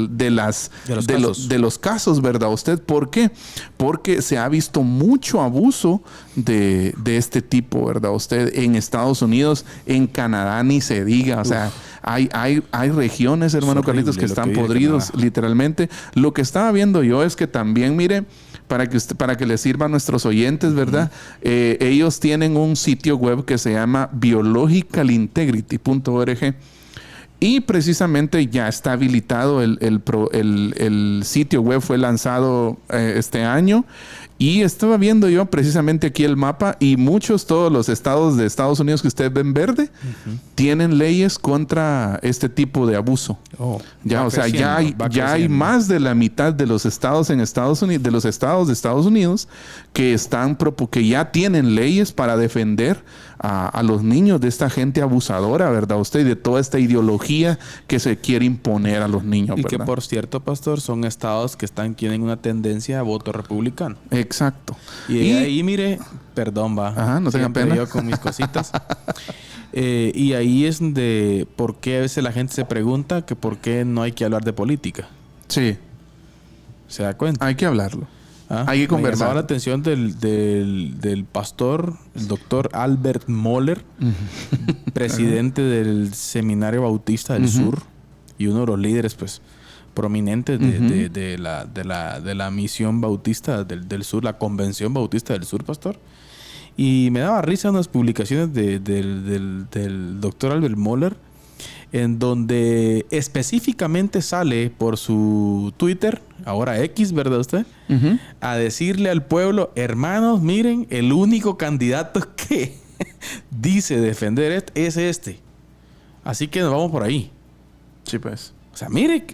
los casos, ¿verdad? ¿Usted por qué? Porque se ha visto mucho abuso de este tipo, ¿verdad? Usted en Estados Unidos, en Canadá ni se diga, o sea, hay regiones, hermano Carlitos, que están podridos, literalmente. Lo que estaba viendo yo es que también, mire, para que les sirva a nuestros oyentes, ¿verdad? Ellos tienen un sitio web que se llama biologicalintegrity.org. Y precisamente ya está habilitado el sitio web, fue lanzado este año. Y estaba viendo yo precisamente aquí el mapa y todos los estados de Estados Unidos que ustedes ven verde, tienen leyes contra este tipo de abuso. Ya hay más de la mitad de los estados en Estados Unidos, de los estados de Estados Unidos que ya tienen leyes para defender a los niños de esta gente abusadora, ¿verdad? Y de toda esta ideología que se quiere imponer a los niños, y ¿verdad? que, por cierto, pastor, son estados que tienen una tendencia a voto republicano. Exacto. Y ahí, mire, perdón, va. Ajá, no tenga pena. Yo con mis cositas. Y ahí es donde, ¿por qué a veces la gente se pregunta que por qué no hay que hablar de política? Sí. ¿Se da cuenta? Hay que hablarlo. Hay que conversar. Me llamaba la atención del pastor, el doctor Albert Mohler, presidente del Seminario Bautista del Sur y uno de los líderes, pues, prominentes de la misión bautista del Sur, la Convención Bautista del Sur, pastor. Y me daba risa unas publicaciones del doctor Albert Mohler, en donde específicamente sale por su Twitter, ahora X, ¿verdad usted? A decirle al pueblo, hermanos, miren, el único candidato que dice defender es este. Así que nos vamos por ahí. Sí, pues. O sea, mire,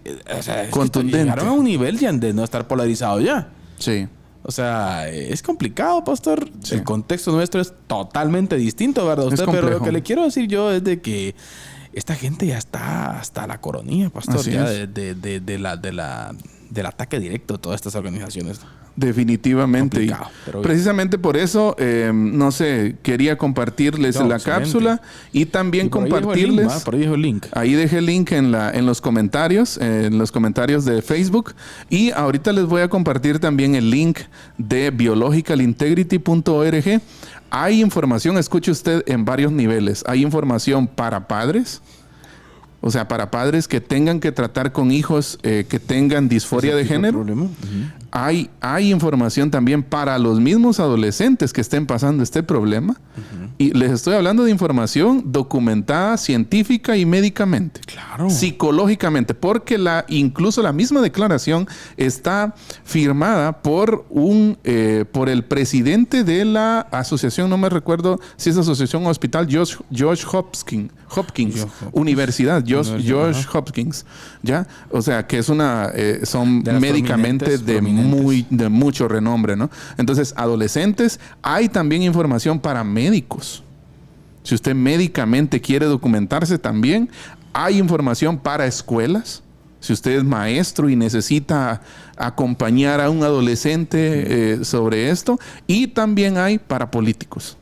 contundente. Llegaron a un nivel ya de no estar polarizado ya. Sí. O sea, es complicado, pastor. Sí. El contexto nuestro es totalmente distinto, ¿verdad usted? Pero lo que le quiero decir yo es de que esta gente ya está hasta la coronilla, pastor. Así ya es. del ataque directo de todas estas organizaciones. Definitivamente. Precisamente por eso, no sé, quería compartirles la cápsula y también compartirles. Por ahí dejo el link. Ahí dejé el link en los comentarios de Facebook. Y ahorita les voy a compartir también el link de biologicalintegrity.org. Hay información, escuche usted, en varios niveles. Hay información para padres. O sea, para padres que tengan que tratar con hijos que tengan disforia de género. Hay información también para los mismos adolescentes que estén pasando este problema. Y les estoy hablando de información documentada científica y médicamente. Claro. Psicológicamente. Porque incluso la misma declaración está firmada por el presidente de la asociación, no me recuerdo si es asociación o hospital, George Hopkins Universidad, George Hopkins, ¿ya? O sea, que es son médicamente de mucho renombre, ¿no? Entonces, adolescentes, hay también información para médicos. Si usted médicamente quiere documentarse también, hay información para escuelas. Si usted es maestro y necesita acompañar a un adolescente sobre esto. Y también hay para políticos,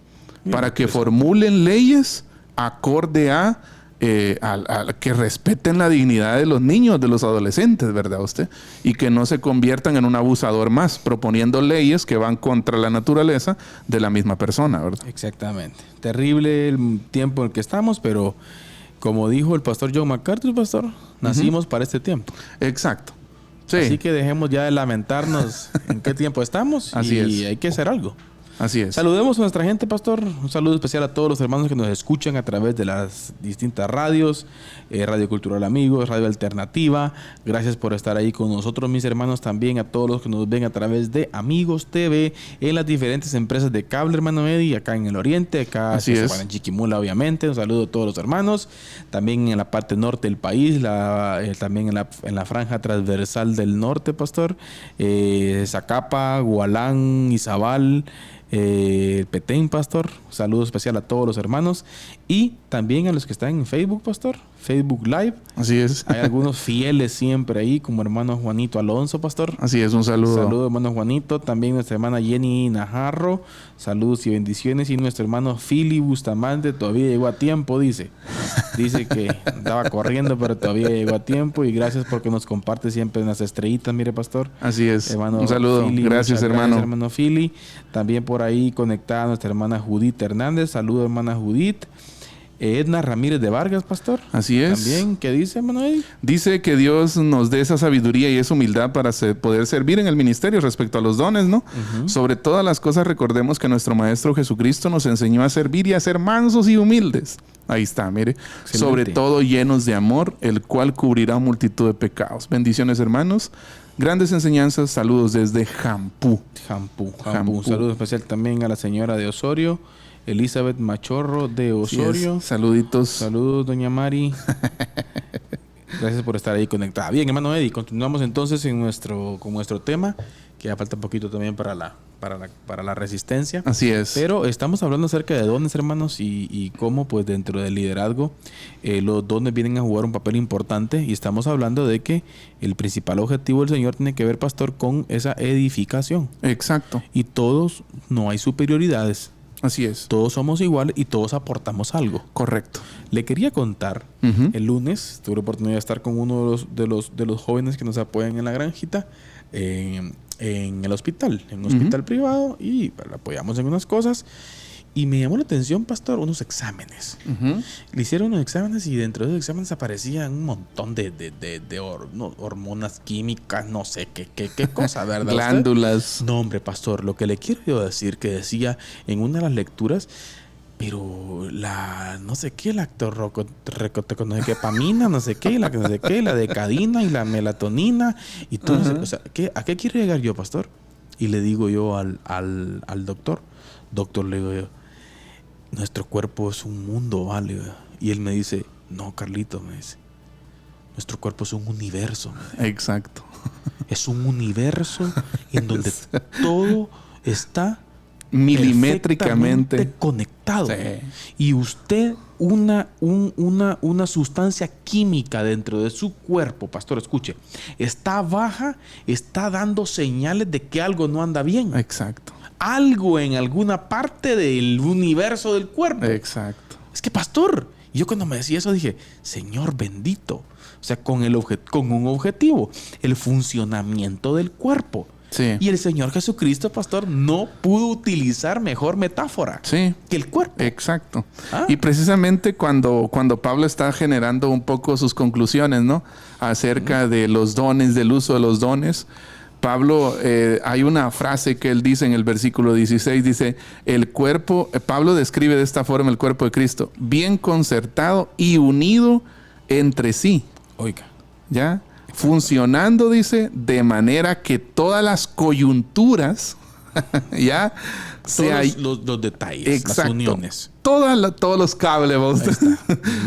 para que formulen leyes acorde a que respeten la dignidad de los niños, de los adolescentes, ¿verdad usted? Y que no se conviertan en un abusador más, proponiendo leyes que van contra la naturaleza de la misma persona, ¿verdad? Exactamente. Terrible el tiempo en el que estamos, pero como dijo el pastor John MacArthur, pastor, nacimos para este tiempo. Exacto. Sí. Así que dejemos ya de lamentarnos en qué tiempo estamos. Así es. Y hay que hacer algo. Así es. Saludemos a nuestra gente, pastor. Un saludo especial a todos los hermanos que nos escuchan a través de las distintas radios, Radio Cultural Amigos, Radio Alternativa. Gracias por estar ahí con nosotros, mis hermanos. También a todos los que nos ven a través de Amigos TV, en las diferentes empresas de cable, hermano Eddie, acá en el oriente, acá en Chiquimula, obviamente. Un saludo a todos los hermanos. También en la parte norte del país, también en la franja transversal del norte, pastor. Zacapa, Gualán, Izabal, Petén, pastor. Saludo especial a todos los hermanos y también a los que están en Facebook, pastor. Facebook Live. Así es. Hay algunos fieles siempre ahí, como hermano Juanito Alonso, pastor. Así es, un saludo. Saludo, hermano Juanito. También nuestra hermana Jenny Najarro. Saludos y bendiciones. Y nuestro hermano Philly Bustamante todavía llegó a tiempo, dice. Dice que estaba corriendo, pero todavía llegó a tiempo. Y gracias porque nos comparte siempre en las estrellitas, mire, pastor. Así es. Hermano un saludo. Philly, gracias, hermano. Gracias, hermano Philly. También por ahí conectada nuestra hermana Judith Hernández. Saludo, hermana Judith. Edna Ramírez de Vargas, pastor. Así es. También, ¿qué dice, hermano Eddie? Dice que Dios nos dé esa sabiduría y esa humildad para poder servir en el ministerio respecto a los dones, ¿no? Sobre todas las cosas, recordemos que nuestro Maestro Jesucristo nos enseñó a servir y a ser mansos y humildes. Ahí está, mire. Excelente. Sobre todo llenos de amor, el cual cubrirá multitud de pecados. Bendiciones, hermanos. Grandes enseñanzas. Saludos desde Jampú. Jampú. Un saludo especial también a la señora de Osorio. Elizabeth Machorro de Osorio. Sí, saluditos. Saludos, doña Mari. Gracias por estar ahí conectada. Bien, hermano Eddie, continuamos entonces con nuestro tema, que ya falta un poquito también para la resistencia. Así es. Pero estamos hablando acerca de dones, hermanos, y cómo pues dentro del liderazgo los dones vienen a jugar un papel importante. Y estamos hablando de que el principal objetivo del Señor tiene que ver, pastor, con esa edificación. Exacto. Y todos, no hay superioridades. Así es. Todos somos iguales y todos aportamos algo. Correcto. Le quería contar, el lunes tuve la oportunidad de estar con uno de los jóvenes que nos apoyan en la granjita, en el hospital, en un hospital privado, y le apoyamos en unas cosas. Y me llamó la atención, pastor, unos exámenes. Le hicieron unos exámenes y dentro de esos exámenes aparecían un montón de hormonas químicas, no sé qué cosa, ¿verdad? Glándulas. No, hombre, pastor, lo que le quiero yo decir que decía en una de las lecturas, pero no sé qué, la dopamina, no sé qué, la decadina y la melatonina y todo eso. O sea, ¿a qué quiero llegar yo, pastor? Y le digo yo al doctor, le digo yo, nuestro cuerpo es un mundo, ¿vale? Y él me dice, no, Carlito, me dice, nuestro cuerpo es un universo. Exacto. Es un universo en donde todo está milimétricamente conectado. Sí. Y usted, una sustancia química dentro de su cuerpo, pastor, escuche, está baja, está dando señales de que algo no anda bien. Exacto. Algo en alguna parte del universo del cuerpo. Exacto. Es que, pastor, yo cuando me decía eso dije, Señor bendito. O sea, con un objetivo, el funcionamiento del cuerpo. Sí. Y el Señor Jesucristo, pastor, no pudo utilizar mejor metáfora que el cuerpo. Exacto. Y precisamente cuando Pablo está generando un poco sus conclusiones, ¿no? Acerca de los dones, del uso de los dones. Pablo, hay una frase que él dice en el versículo 16, dice, el cuerpo, Pablo describe de esta forma el cuerpo de Cristo, bien concertado y unido entre sí. Oiga. ¿Ya? Funcionando, dice, de manera que todas las coyunturas, ¿ya? Los detalles, exacto, las uniones. Todos los cables,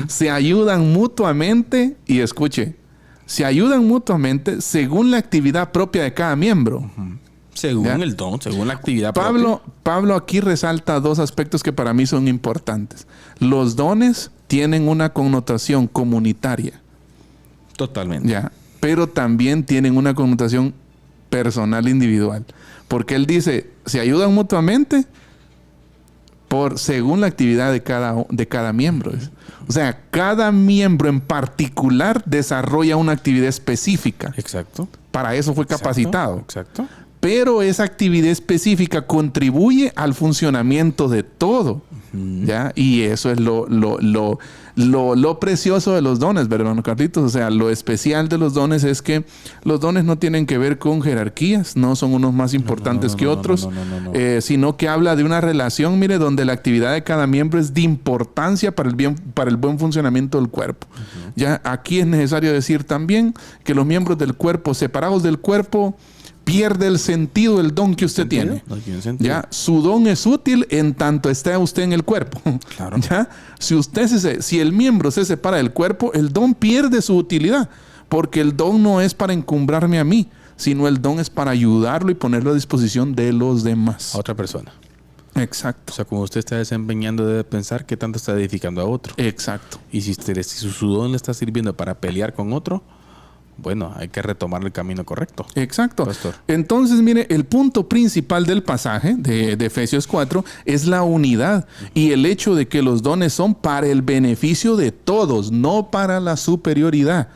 se ayudan mutuamente y escuche, se ayudan mutuamente según la actividad propia de cada miembro. Según ¿ya? el don, según la actividad propia. Pablo aquí resalta dos aspectos que para mí son importantes. Los dones tienen una connotación comunitaria. Totalmente. ¿Ya? Pero también tienen una connotación personal individual. Porque él dice, se ayudan mutuamente según la actividad de cada miembro. O sea, cada miembro en particular desarrolla una actividad específica. Exacto. Para eso fue capacitado. Exacto. Pero esa actividad específica contribuye al funcionamiento de todo. ¿ya? Y eso es lo precioso de los dones, ¿verdad, hermano Carlitos? O sea, lo especial de los dones es que los dones no tienen que ver con jerarquías, no son unos más importantes que otros, sino que habla de una relación, mire, donde la actividad de cada miembro es de importancia para el buen funcionamiento del cuerpo. Ya aquí es necesario decir también que los miembros del cuerpo, separados del cuerpo, pierde el sentido del don que usted tiene. ¿Ya? Su don es útil en tanto esté usted en el cuerpo. Claro. ¿Ya? Si el miembro se separa del cuerpo, el don pierde su utilidad, porque el don no es para encumbrarme a mí, sino el don es para ayudarlo y ponerlo a disposición de los demás. A otra persona. Exacto. O sea, como usted está desempeñando, debe pensar qué tanto está edificando a otro. Exacto. Y si su don le está sirviendo para pelear con otro, bueno, hay que retomar el camino correcto. Exacto. Pastor. Entonces, mire, el punto principal del pasaje de Efesios 4 es la unidad y el hecho de que los dones son para el beneficio de todos, no para la superioridad.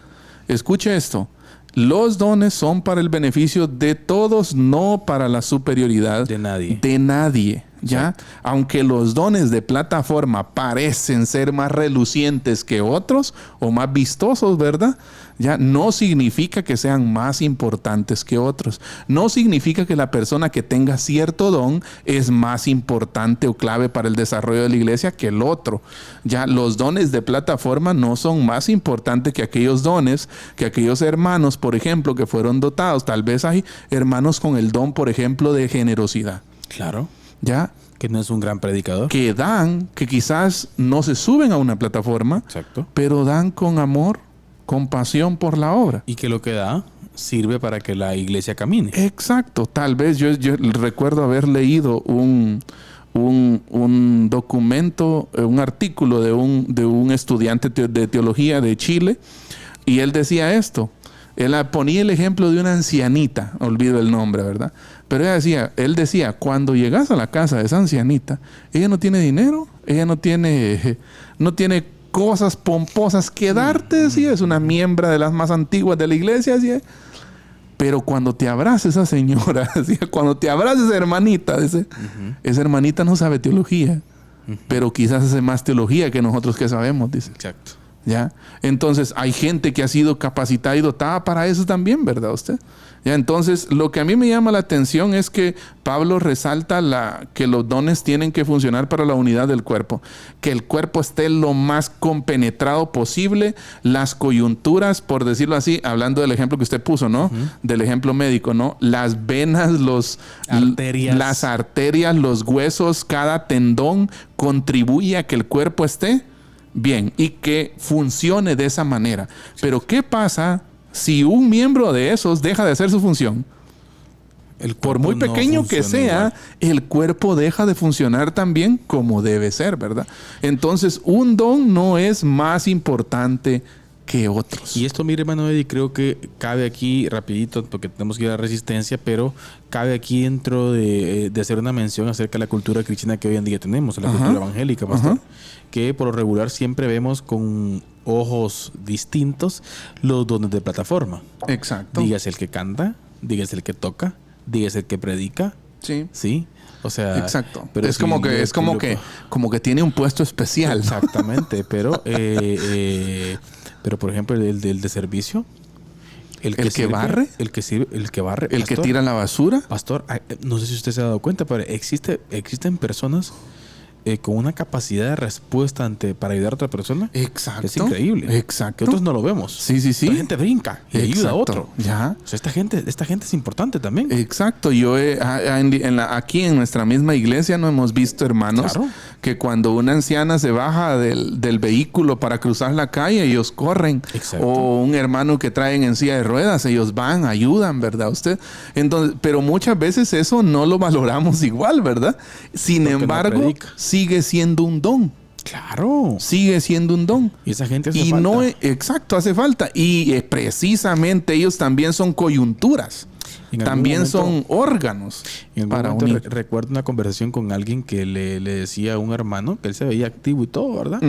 Escuche esto. Los dones son para el beneficio de todos, no para la superioridad de nadie. De nadie. ¿Ya? Aunque los dones de plataforma parecen ser más relucientes que otros o más vistosos, ¿verdad? Ya no significa que sean más importantes que otros. No significa que la persona que tenga cierto don es más importante o clave para el desarrollo de la iglesia que el otro. Ya los dones de plataforma no son más importantes que aquellos dones, que aquellos hermanos, por ejemplo, que fueron dotados. Tal vez hay hermanos con el don, por ejemplo, de generosidad. Claro. ¿Ya? Que no es un gran predicador. Que dan, que quizás no se suben a una plataforma, exacto, pero dan con amor, con pasión por la obra. Y que lo que da sirve para que la iglesia camine. Exacto. Tal vez yo recuerdo haber leído un documento, un artículo de un estudiante de teología de Chile, y él decía esto. Él ponía el ejemplo de una ancianita, olvido el nombre, ¿verdad? Pero él decía, cuando llegas a la casa de esa ancianita, ella no tiene dinero, ella no tiene cosas pomposas que darte, decía, es una miembro de las más antiguas de la iglesia, decía. Pero cuando te abraza esa señora, decía, cuando te abraza esa hermanita, dice, esa hermanita no sabe teología, pero quizás hace más teología que nosotros que sabemos, dice. Exacto. ¿Ya? Entonces hay gente que ha sido capacitada y dotada para eso también, ¿verdad usted? ¿Ya? Entonces lo que a mí me llama la atención es que Pablo resalta que los dones tienen que funcionar para la unidad del cuerpo, que el cuerpo esté lo más compenetrado posible, las coyunturas, por decirlo así, hablando del ejemplo que usted puso, ¿no? Del ejemplo médico, ¿no? Las venas, las arterias, los huesos, cada tendón contribuye a que el cuerpo esté bien y que funcione de esa manera. Pero ¿qué pasa si un miembro de esos deja de hacer su función? Por muy pequeño que sea, el cuerpo deja de funcionar también como debe ser, ¿verdad? Entonces, un don no es más importante que otros. Y esto, mire, hermano Eddie, creo que cabe aquí rapidito, porque tenemos que ir a la resistencia, pero cabe aquí dentro de hacer una mención acerca de la cultura cristiana que hoy en día tenemos, la cultura evangélica, pastor, que por lo regular siempre vemos con ojos distintos los dones de plataforma. Exacto. Dígase el que canta, dígase el que toca, dígase el que predica. Sí. Sí. O sea, exacto. Pero es como que tiene un puesto especial. Exactamente, pero por ejemplo el de servicio, el que barre, el que barre, el pastor, que tira la basura. Pastor, no sé si usted se ha dado cuenta, pero existen personas con una capacidad de respuesta para ayudar a otra persona. Exacto. Es increíble. Exacto. Que otros no lo vemos. Sí. La gente brinca y ayuda a otro. Ya. O sea, esta gente es importante también. Exacto. Yo aquí en nuestra misma iglesia no hemos visto hermanos que cuando una anciana se baja del vehículo para cruzar la calle, ellos corren. Exacto. O un hermano que traen en silla de ruedas, ellos van, ayudan, ¿verdad? Entonces, pero muchas veces eso no lo valoramos igual, ¿verdad? Sin embargo, sigue siendo un don. Claro. Sigue siendo un don. Y esa gente hace falta. Exacto, hace falta. Y precisamente ellos también son coyunturas. También son órganos. En algún momento recuerdo una conversación con alguien que le decía a un hermano que él se veía activo y todo, ¿verdad?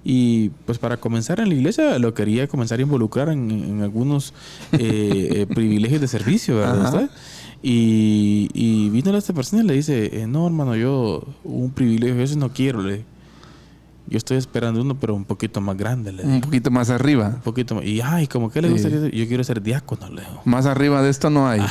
Y pues para comenzar en la iglesia lo quería comenzar a involucrar en algunos privilegios de servicio, ¿verdad? Y vino a esta persona y le dice, no, hermano, yo un privilegio, eso no quiero. Yo estoy esperando uno, pero un poquito más grande. Le digo. Un poquito más arriba. Un poquito más. Y, como que le gustaría ser? Yo quiero ser diácono, le digo. Más arriba de esto no hay.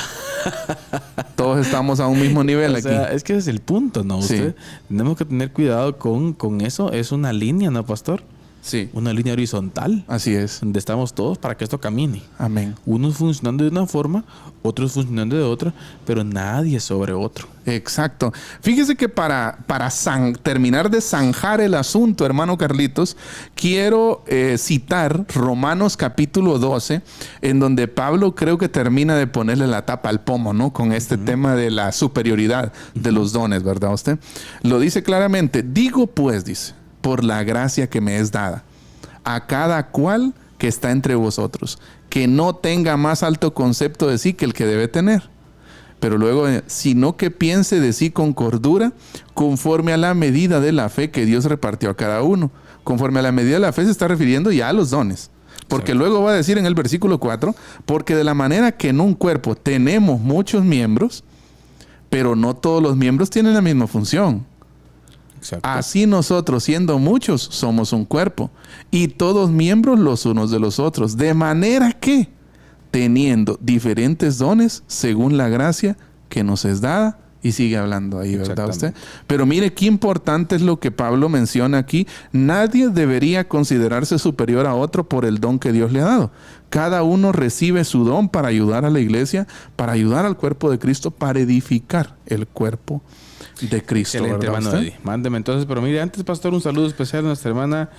Todos estamos a un mismo nivel aquí. Es que ese es el punto, ¿no? Usted, tenemos que tener cuidado con eso. Es una línea, ¿no, pastor? Sí. Una línea horizontal. Así es. Donde estamos todos para que esto camine. Amén. Unos funcionando de una forma, otros funcionando de otra, pero nadie sobre otro. Exacto. Fíjese que para terminar de zanjar el asunto, hermano Carlitos, quiero citar Romanos capítulo 12, en donde Pablo creo que termina de ponerle la tapa al pomo, ¿no? Con este tema de la superioridad de los dones, ¿verdad usted? Lo dice claramente. Digo pues, dice, por la gracia que me es dada, a cada cual que está entre vosotros, que no tenga más alto concepto de sí que el que debe tener. Pero luego, sino que piense de sí con cordura, conforme a la medida de la fe que Dios repartió a cada uno. Conforme a la medida de la fe se está refiriendo ya a los dones. Porque luego va a decir en el versículo 4, porque de la manera que en un cuerpo tenemos muchos miembros, pero no todos los miembros tienen la misma función. Exacto. Así nosotros, siendo muchos, somos un cuerpo, y todos miembros los unos de los otros, de manera que, teniendo diferentes dones, según la gracia que nos es dada, y sigue hablando ahí, ¿verdad usted? Pero mire qué importante es lo que Pablo menciona aquí. Nadie debería considerarse superior a otro por el don que Dios le ha dado. Cada uno recibe su don para ayudar a la iglesia, para ayudar al cuerpo de Cristo, para edificar el cuerpo de Cristo. Excelente, hermano Eddie. Mándeme entonces, pero mire, antes, pastor, un saludo especial a nuestra hermana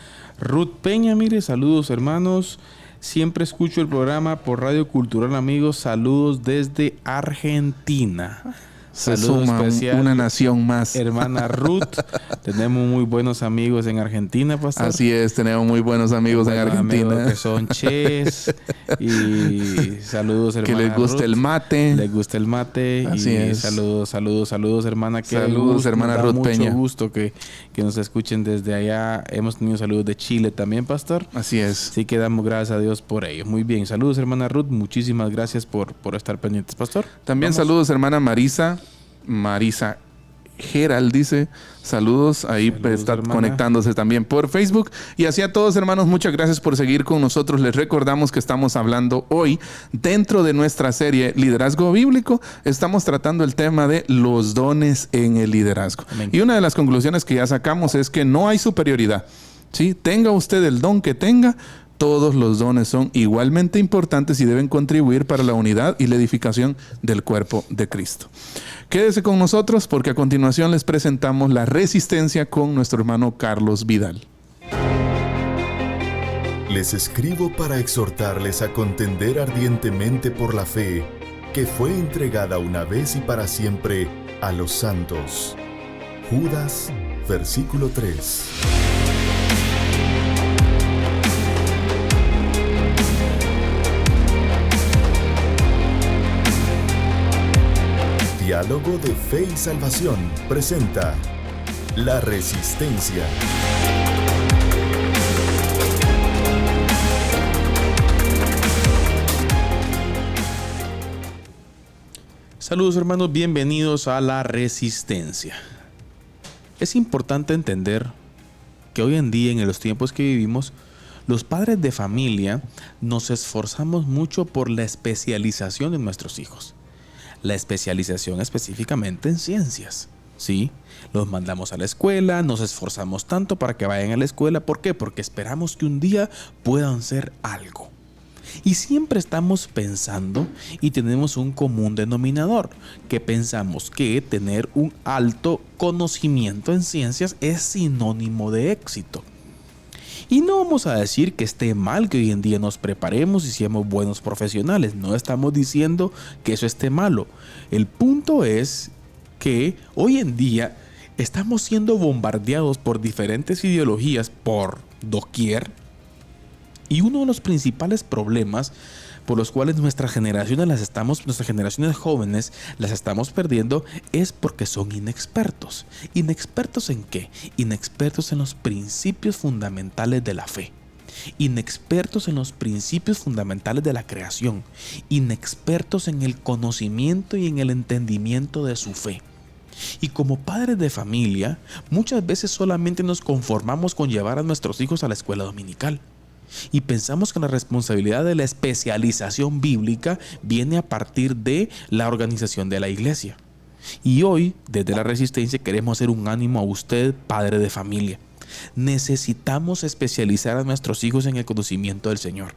Ruth Peña. Mire, saludos, hermanos. Siempre escucho el programa por Radio Cultural, amigos. Saludos desde Argentina. Se suma una nación más. Hermana Ruth, tenemos muy buenos amigos en Argentina, pastor. Así es, tenemos muy buenos amigos en Argentina. Amigos que son ches. Y saludos, hermana que les gusta Ruth. El mate. Les gusta el mate. Así y es. Saludos, hermana. Saludos, hermana Ruth Peña. Mucho gusto que nos escuchen desde allá. Hemos tenido saludos de Chile también, pastor. Así es. Así que damos gracias a Dios por ello. Muy bien. Saludos, hermana Ruth. Muchísimas gracias por estar pendientes, pastor. También saludos, hermana Marisa Gerald dice saludos, ahí está conectándose también por Facebook. Y así a todos, hermanos, muchas gracias por seguir con nosotros. Les recordamos que estamos hablando hoy dentro de nuestra serie Liderazgo Bíblico. Estamos tratando el tema de los dones en el liderazgo. Amén. Y una de las conclusiones que ya sacamos es que no hay superioridad, ¿sí? Tenga usted el don que tenga, todos los dones son igualmente importantes y deben contribuir para la unidad y la edificación del cuerpo de Cristo. Quédese con nosotros porque a continuación les presentamos La Resistencia con nuestro hermano Carlos Vidal. Les escribo para exhortarles a contender ardientemente por la fe que fue entregada una vez y para siempre a los santos. Judas, versículo 3. Diálogo de Fe y Salvación presenta La Resistencia. Saludos, hermanos, bienvenidos a La Resistencia. Es importante entender que hoy en día, en los tiempos que vivimos, los padres de familia nos esforzamos mucho por la especialización de nuestros hijos. La especialización específicamente en ciencias, ¿sí? Los mandamos a la escuela, nos esforzamos tanto para que vayan a la escuela. ¿Por qué? Porque esperamos que un día puedan ser algo. Y siempre estamos pensando y tenemos un común denominador, que pensamos que tener un alto conocimiento en ciencias es sinónimo de éxito. Y no vamos a decir que esté mal que hoy en día nos preparemos y seamos buenos profesionales. No estamos diciendo que eso esté malo. El punto es que hoy en día estamos siendo bombardeados por diferentes ideologías por doquier. Y uno de los principales problemas por los cuales nuestras generaciones jóvenes las estamos perdiendo es porque son inexpertos. ¿Inexpertos en qué? Inexpertos en los principios fundamentales de la fe. Inexpertos en los principios fundamentales de la creación. Inexpertos en el conocimiento y en el entendimiento de su fe. Y como padres de familia, muchas veces solamente nos conformamos con llevar a nuestros hijos a la escuela dominical. Y pensamos que la responsabilidad de la especialización bíblica viene a partir de la organización de la iglesia. Y hoy, desde la Resistencia, queremos hacer un ánimo a usted, padre de familia. Necesitamos especializar a nuestros hijos en el conocimiento del Señor.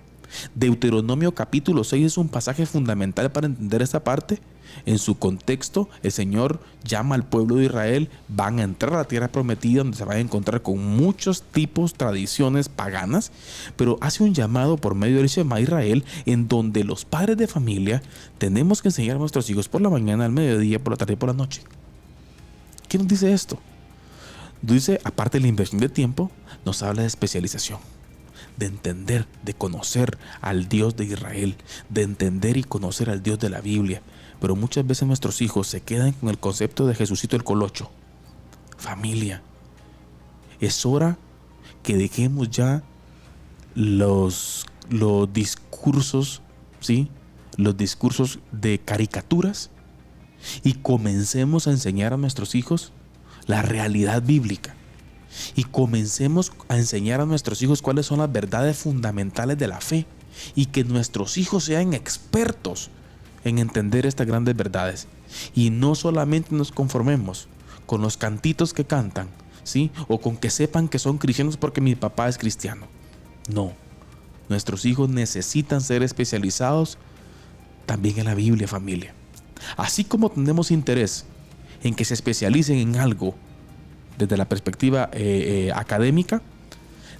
Deuteronomio capítulo 6 es un pasaje fundamental para entender esta parte. En su contexto, el Señor llama al pueblo de Israel, van a entrar a la tierra prometida donde se van a encontrar con muchos tipos, tradiciones paganas, pero hace un llamado por medio del Shema Israel en donde los padres de familia tenemos que enseñar a nuestros hijos por la mañana, al mediodía, por la tarde y por la noche. ¿Qué nos dice esto? Dice, aparte de la inversión de tiempo, nos habla de especialización, de entender, de conocer al Dios de Israel, de entender y conocer al Dios de la Biblia. Pero muchas veces nuestros hijos se quedan con el concepto de Jesucito el Colocho. Familia, es hora que dejemos ya los discursos, ¿sí? Los discursos de caricaturas y comencemos a enseñar a nuestros hijos la realidad bíblica. Y comencemos a enseñar a nuestros hijos cuáles son las verdades fundamentales de la fe y que nuestros hijos sean expertos en entender estas grandes verdades. Y no solamente nos conformemos con los cantitos que cantan, ¿sí? O con que sepan que son cristianos porque mi papá es cristiano. No, nuestros hijos necesitan ser especializados también en la Biblia, familia. Así como tenemos interés en que se especialicen en algo desde la perspectiva académica,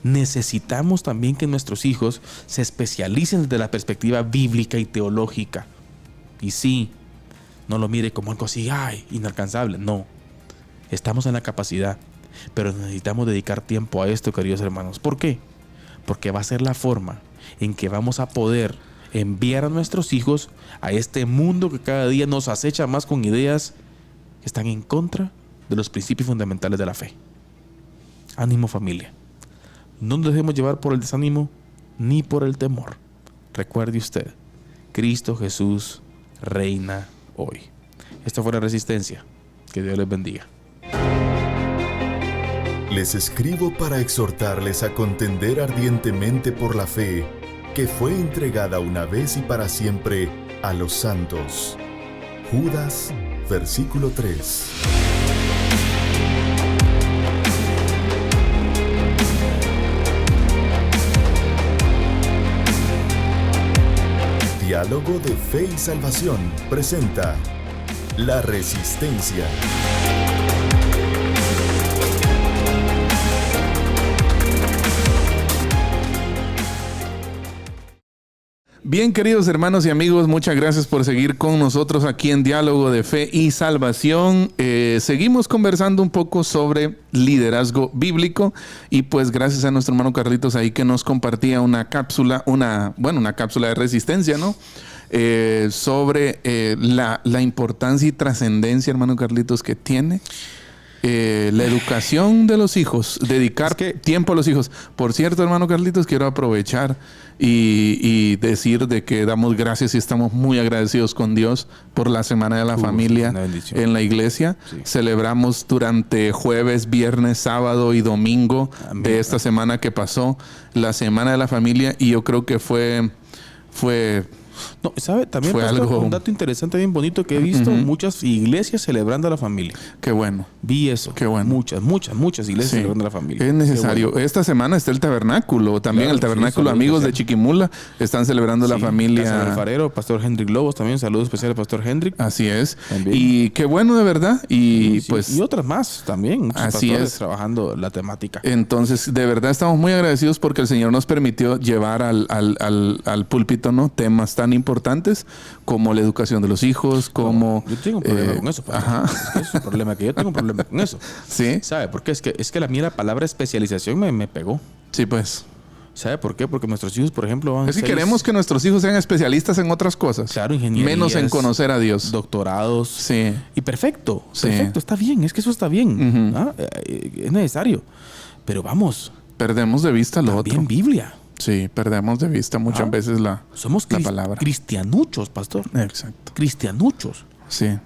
necesitamos también que nuestros hijos se especialicen desde la perspectiva bíblica y teológica. Y sí, no lo mire como algo así, inalcanzable. No, estamos en la capacidad, pero necesitamos dedicar tiempo a esto, queridos hermanos. ¿Por qué? Porque va a ser la forma en que vamos a poder enviar a nuestros hijos a este mundo que cada día nos acecha más con ideas que están en contra de los principios fundamentales de la fe. Ánimo, familia. No nos dejemos llevar por el desánimo ni por el temor. Recuerde usted, Cristo Jesús reina hoy. Esta fue La Resistencia. Que Dios les bendiga. Les escribo para exhortarles a contender ardientemente por la fe que fue entregada una vez y para siempre a los santos. Judas, versículo 3. Diálogo de Fe y Salvación presenta La Resistencia. Bien, queridos hermanos y amigos, muchas gracias por seguir con nosotros aquí en Diálogo de Fe y Salvación. Seguimos conversando un poco sobre liderazgo bíblico y pues gracias a nuestro hermano Carlitos ahí que nos compartía una cápsula de resistencia, ¿no? Sobre la importancia y trascendencia, hermano Carlitos, que tiene la educación de los hijos, dedicar tiempo a los hijos. Por cierto, hermano Carlitos, quiero aprovechar y decir de que damos gracias y estamos muy agradecidos con Dios por la Semana de la Familia en la iglesia. Sí. Celebramos durante jueves, viernes, sábado y domingo de esta semana que pasó, la Semana de la Familia, y yo creo que fue no, ¿sabe? También fue algo, un dato interesante, bien bonito que he visto, muchas iglesias celebrando a la familia. Qué bueno. Vi eso. Qué bueno. Muchas iglesias celebrando a la familia. Es necesario. Bueno. Esta semana está el tabernáculo. También claro, el tabernáculo Amigos de Chiquimula están celebrando la familia. Casa del Alfarero, Pastor Hendrik Lobos también. Saludos especiales al Pastor Hendrik. Así es. También. Y qué bueno, de verdad. Y pues... Y otras más también. Muchos así pastores es. Trabajando la temática. Entonces, de verdad estamos muy agradecidos porque el Señor nos permitió llevar al púlpito, ¿no? Temas tan importantes como la educación de los hijos, como... Yo tengo un problema con eso. Es un problema que yo tengo un problema con eso. ¿Sí? ¿Sabe? Porque es que la mía palabra especialización me pegó. Sí, pues. ¿Sabe por qué? Porque nuestros hijos, por ejemplo, van es que queremos que nuestros hijos sean especialistas en otras cosas. Claro, ingeniería. Menos en conocer a Dios. Doctorados. Sí. Y perfecto. Perfecto. Está bien. Es que eso está bien. Es necesario. Pero vamos. Perdemos de vista lo otro. También Biblia. Sí, perdemos de vista muchas veces la palabra. Cristianuchos, pastor. Exacto. Cristianuchos. Sí.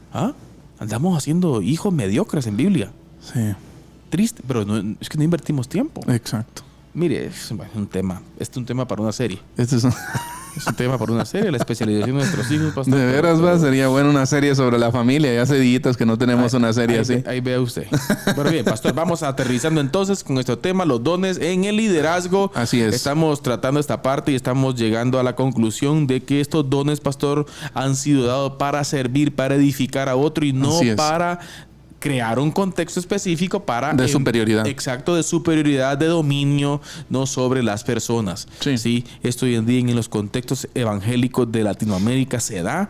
andamos haciendo hijos mediocres en Biblia. Sí. Triste, pero es que no invertimos tiempo. Exacto. Mire, es un tema. Este es un tema para una serie. Este es Es un tema para una serie, la especialización de nuestros hijos, pastor. De veras, sería bueno una serie sobre la familia. Ya hace días que no tenemos una serie así. Ahí vea usted. Bueno, bien, pastor, vamos aterrizando entonces con nuestro tema, los dones en el liderazgo. Así es. Estamos tratando esta parte y estamos llegando a la conclusión de que estos dones, pastor, han sido dados para servir, para edificar a otro y no para crear un contexto específico para... De superioridad. Exacto, de superioridad, de dominio, no sobre las personas. Sí. Esto hoy en día en los contextos evangélicos de Latinoamérica se da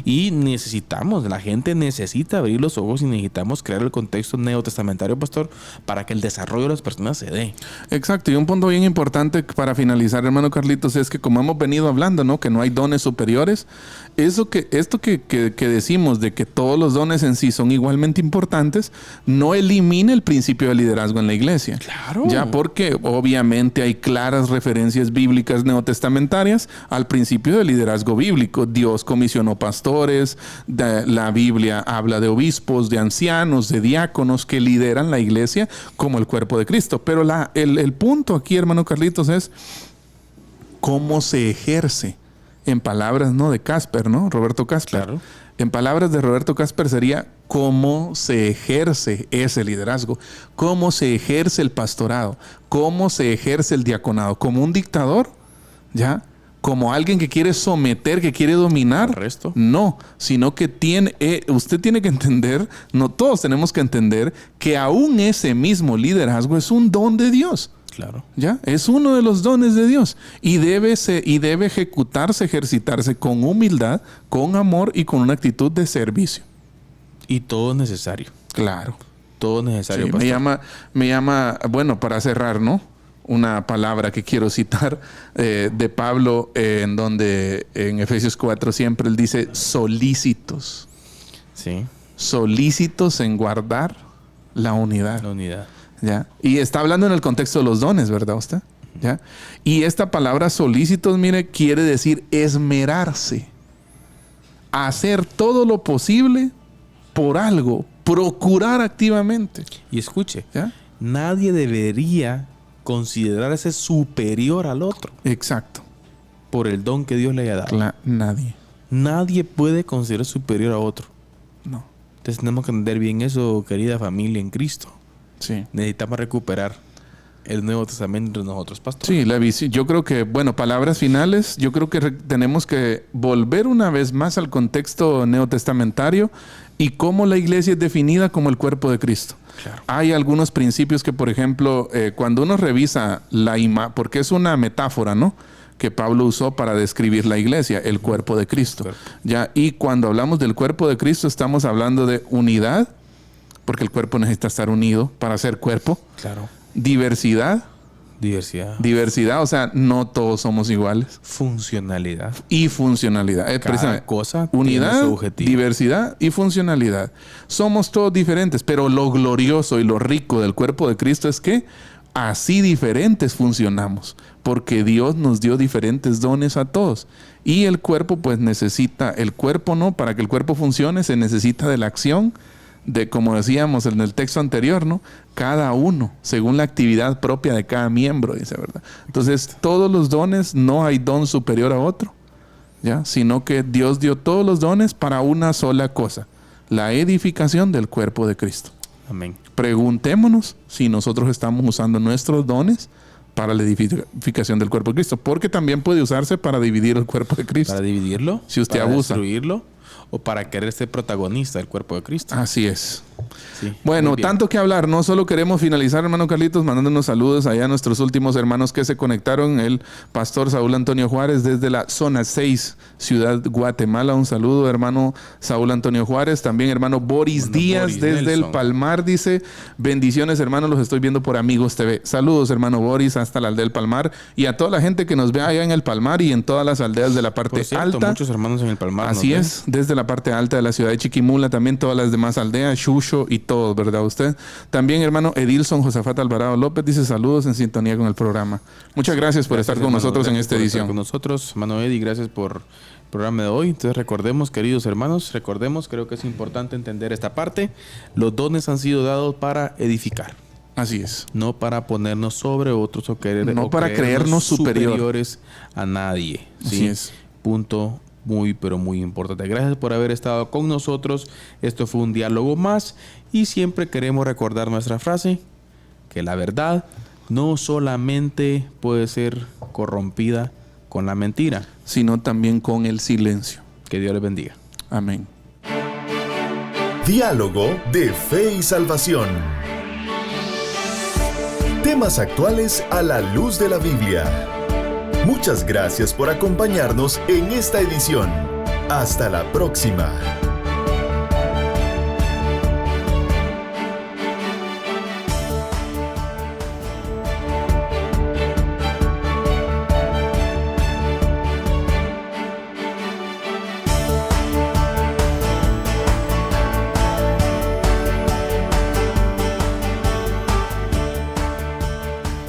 y necesitamos, la gente necesita abrir los ojos y necesitamos crear el contexto neotestamentario, pastor, para que el desarrollo de las personas se dé. Exacto, y un punto bien importante para finalizar, hermano Carlitos, es que como hemos venido hablando, ¿no? Que no hay dones superiores, esto que decimos de que todos los dones en sí son igualmente importantes, no elimina el principio de liderazgo en la iglesia. Claro. Ya, porque obviamente hay claras referencias bíblicas neotestamentarias al principio de liderazgo bíblico. Dios comisionó pastores, la Biblia habla de obispos, de ancianos, de diáconos que lideran la iglesia como el cuerpo de Cristo. Pero el punto aquí, hermano Carlitos, es cómo se ejerce. En palabras, ¿no? De Casper, ¿no? Roberto Casper. Claro. En palabras de Roberto Casper sería cómo se ejerce ese liderazgo, cómo se ejerce el pastorado, cómo se ejerce el diaconado. Como un dictador, ¿ya? Como alguien que quiere someter, que quiere dominar. ¿El resto? No, sino que usted tiene que entender, no todos tenemos que entender que aún ese mismo liderazgo es un don de Dios. Claro. ¿Ya? Es uno de los dones de Dios y debe ejecutarse, ejercitarse con humildad, con amor y con una actitud de servicio. Y todo necesario. Claro. Todo necesario. Sí, me llama, bueno, para cerrar, ¿no? Una palabra que quiero citar de Pablo, en donde en Efesios 4 siempre él dice solícitos. Sí. Solícitos en guardar la unidad. La unidad. ¿Ya? Y está hablando en el contexto de los dones, ¿verdad usted? ¿Ya? Y esta palabra solícitos, mire, quiere decir esmerarse. Hacer todo lo posible por algo. Procurar activamente. Y escuche, ¿ya? Nadie debería considerarse superior al otro. Exacto. Por el don que Dios le haya dado. Nadie. Nadie puede considerarse superior a otro. No. Entonces tenemos que entender bien eso, querida familia en Cristo. Sí. Necesitamos recuperar el Nuevo Testamento entre nosotros, pastor. Sí, la visión. Yo creo que, bueno, palabras finales. Yo creo que tenemos que volver una vez más al contexto neotestamentario y cómo la iglesia es definida como el cuerpo de Cristo. Claro. Hay algunos principios que, por ejemplo, cuando uno revisa la imagen, porque es una metáfora, ¿no? Que Pablo usó para describir la iglesia, el cuerpo de Cristo. ¿Ya? Y cuando hablamos del cuerpo de Cristo, estamos hablando de unidad, porque el cuerpo necesita estar unido para ser cuerpo. Claro. Diversidad. Diversidad, o sea, no todos somos iguales. Funcionalidad. Y funcionalidad. Cada cosa unidad, tiene su objetivo. Diversidad y funcionalidad. Somos todos diferentes, pero lo glorioso y lo rico del cuerpo de Cristo es que así diferentes funcionamos, porque Dios nos dio diferentes dones a todos. Y el cuerpo pues necesita, ¿no? Para que el cuerpo funcione se necesita de la acción de, como decíamos en el texto anterior, ¿no? Cada uno, según la actividad propia de cada miembro, dice, ¿verdad? Entonces, todos los dones, no hay don superior a otro, ¿ya? Sino que Dios dio todos los dones para una sola cosa, la edificación del cuerpo de Cristo. Amén. Preguntémonos si nosotros estamos usando nuestros dones para la edificación del cuerpo de Cristo, porque también puede usarse para dividir el cuerpo de Cristo. Para dividirlo, si usted para abusa. Destruirlo, o para querer ser protagonista del cuerpo de Cristo. Así es. Sí, bueno, tanto que hablar. No solo queremos finalizar, hermano Carlitos, mandándonos saludos allá a nuestros últimos hermanos que se conectaron. El pastor Saúl Antonio Juárez desde la zona 6, Ciudad Guatemala. Un saludo, hermano Saúl Antonio Juárez. También hermano Boris Díaz desde Nelson. El Palmar. Dice, bendiciones, hermanos, los estoy viendo por Amigos TV. Saludos, hermano Boris, hasta la aldea del Palmar. Y a toda la gente que nos ve allá en el Palmar y en todas las aldeas de la parte por cierto, alta. Muchos hermanos en el Palmar. Así es, desde la la parte alta de la ciudad de Chiquimula, también todas las demás aldeas, Xuxo y todos, ¿verdad usted? También, hermano Edilson Josafat Alvarado López dice saludos en sintonía con el programa. Muchas gracias por estar con nosotros en esta edición. Con nosotros, hermano Eddie, gracias por el programa de hoy. Entonces recordemos, queridos hermanos, creo que es importante entender esta parte. Los dones han sido dados para edificar. Así es. No para ponernos sobre otros o para creernos superiores a nadie. ¿Sí? Así es. Punto muy, pero muy importante. Gracias por haber estado con nosotros. Esto fue un diálogo más y siempre queremos recordar nuestra frase, que la verdad no solamente puede ser corrompida con la mentira, sino también con el silencio. Que Dios les bendiga. Amén. Diálogo de Fe y Salvación. Temas actuales a la luz de la Biblia. Muchas gracias por acompañarnos en esta edición. Hasta la próxima.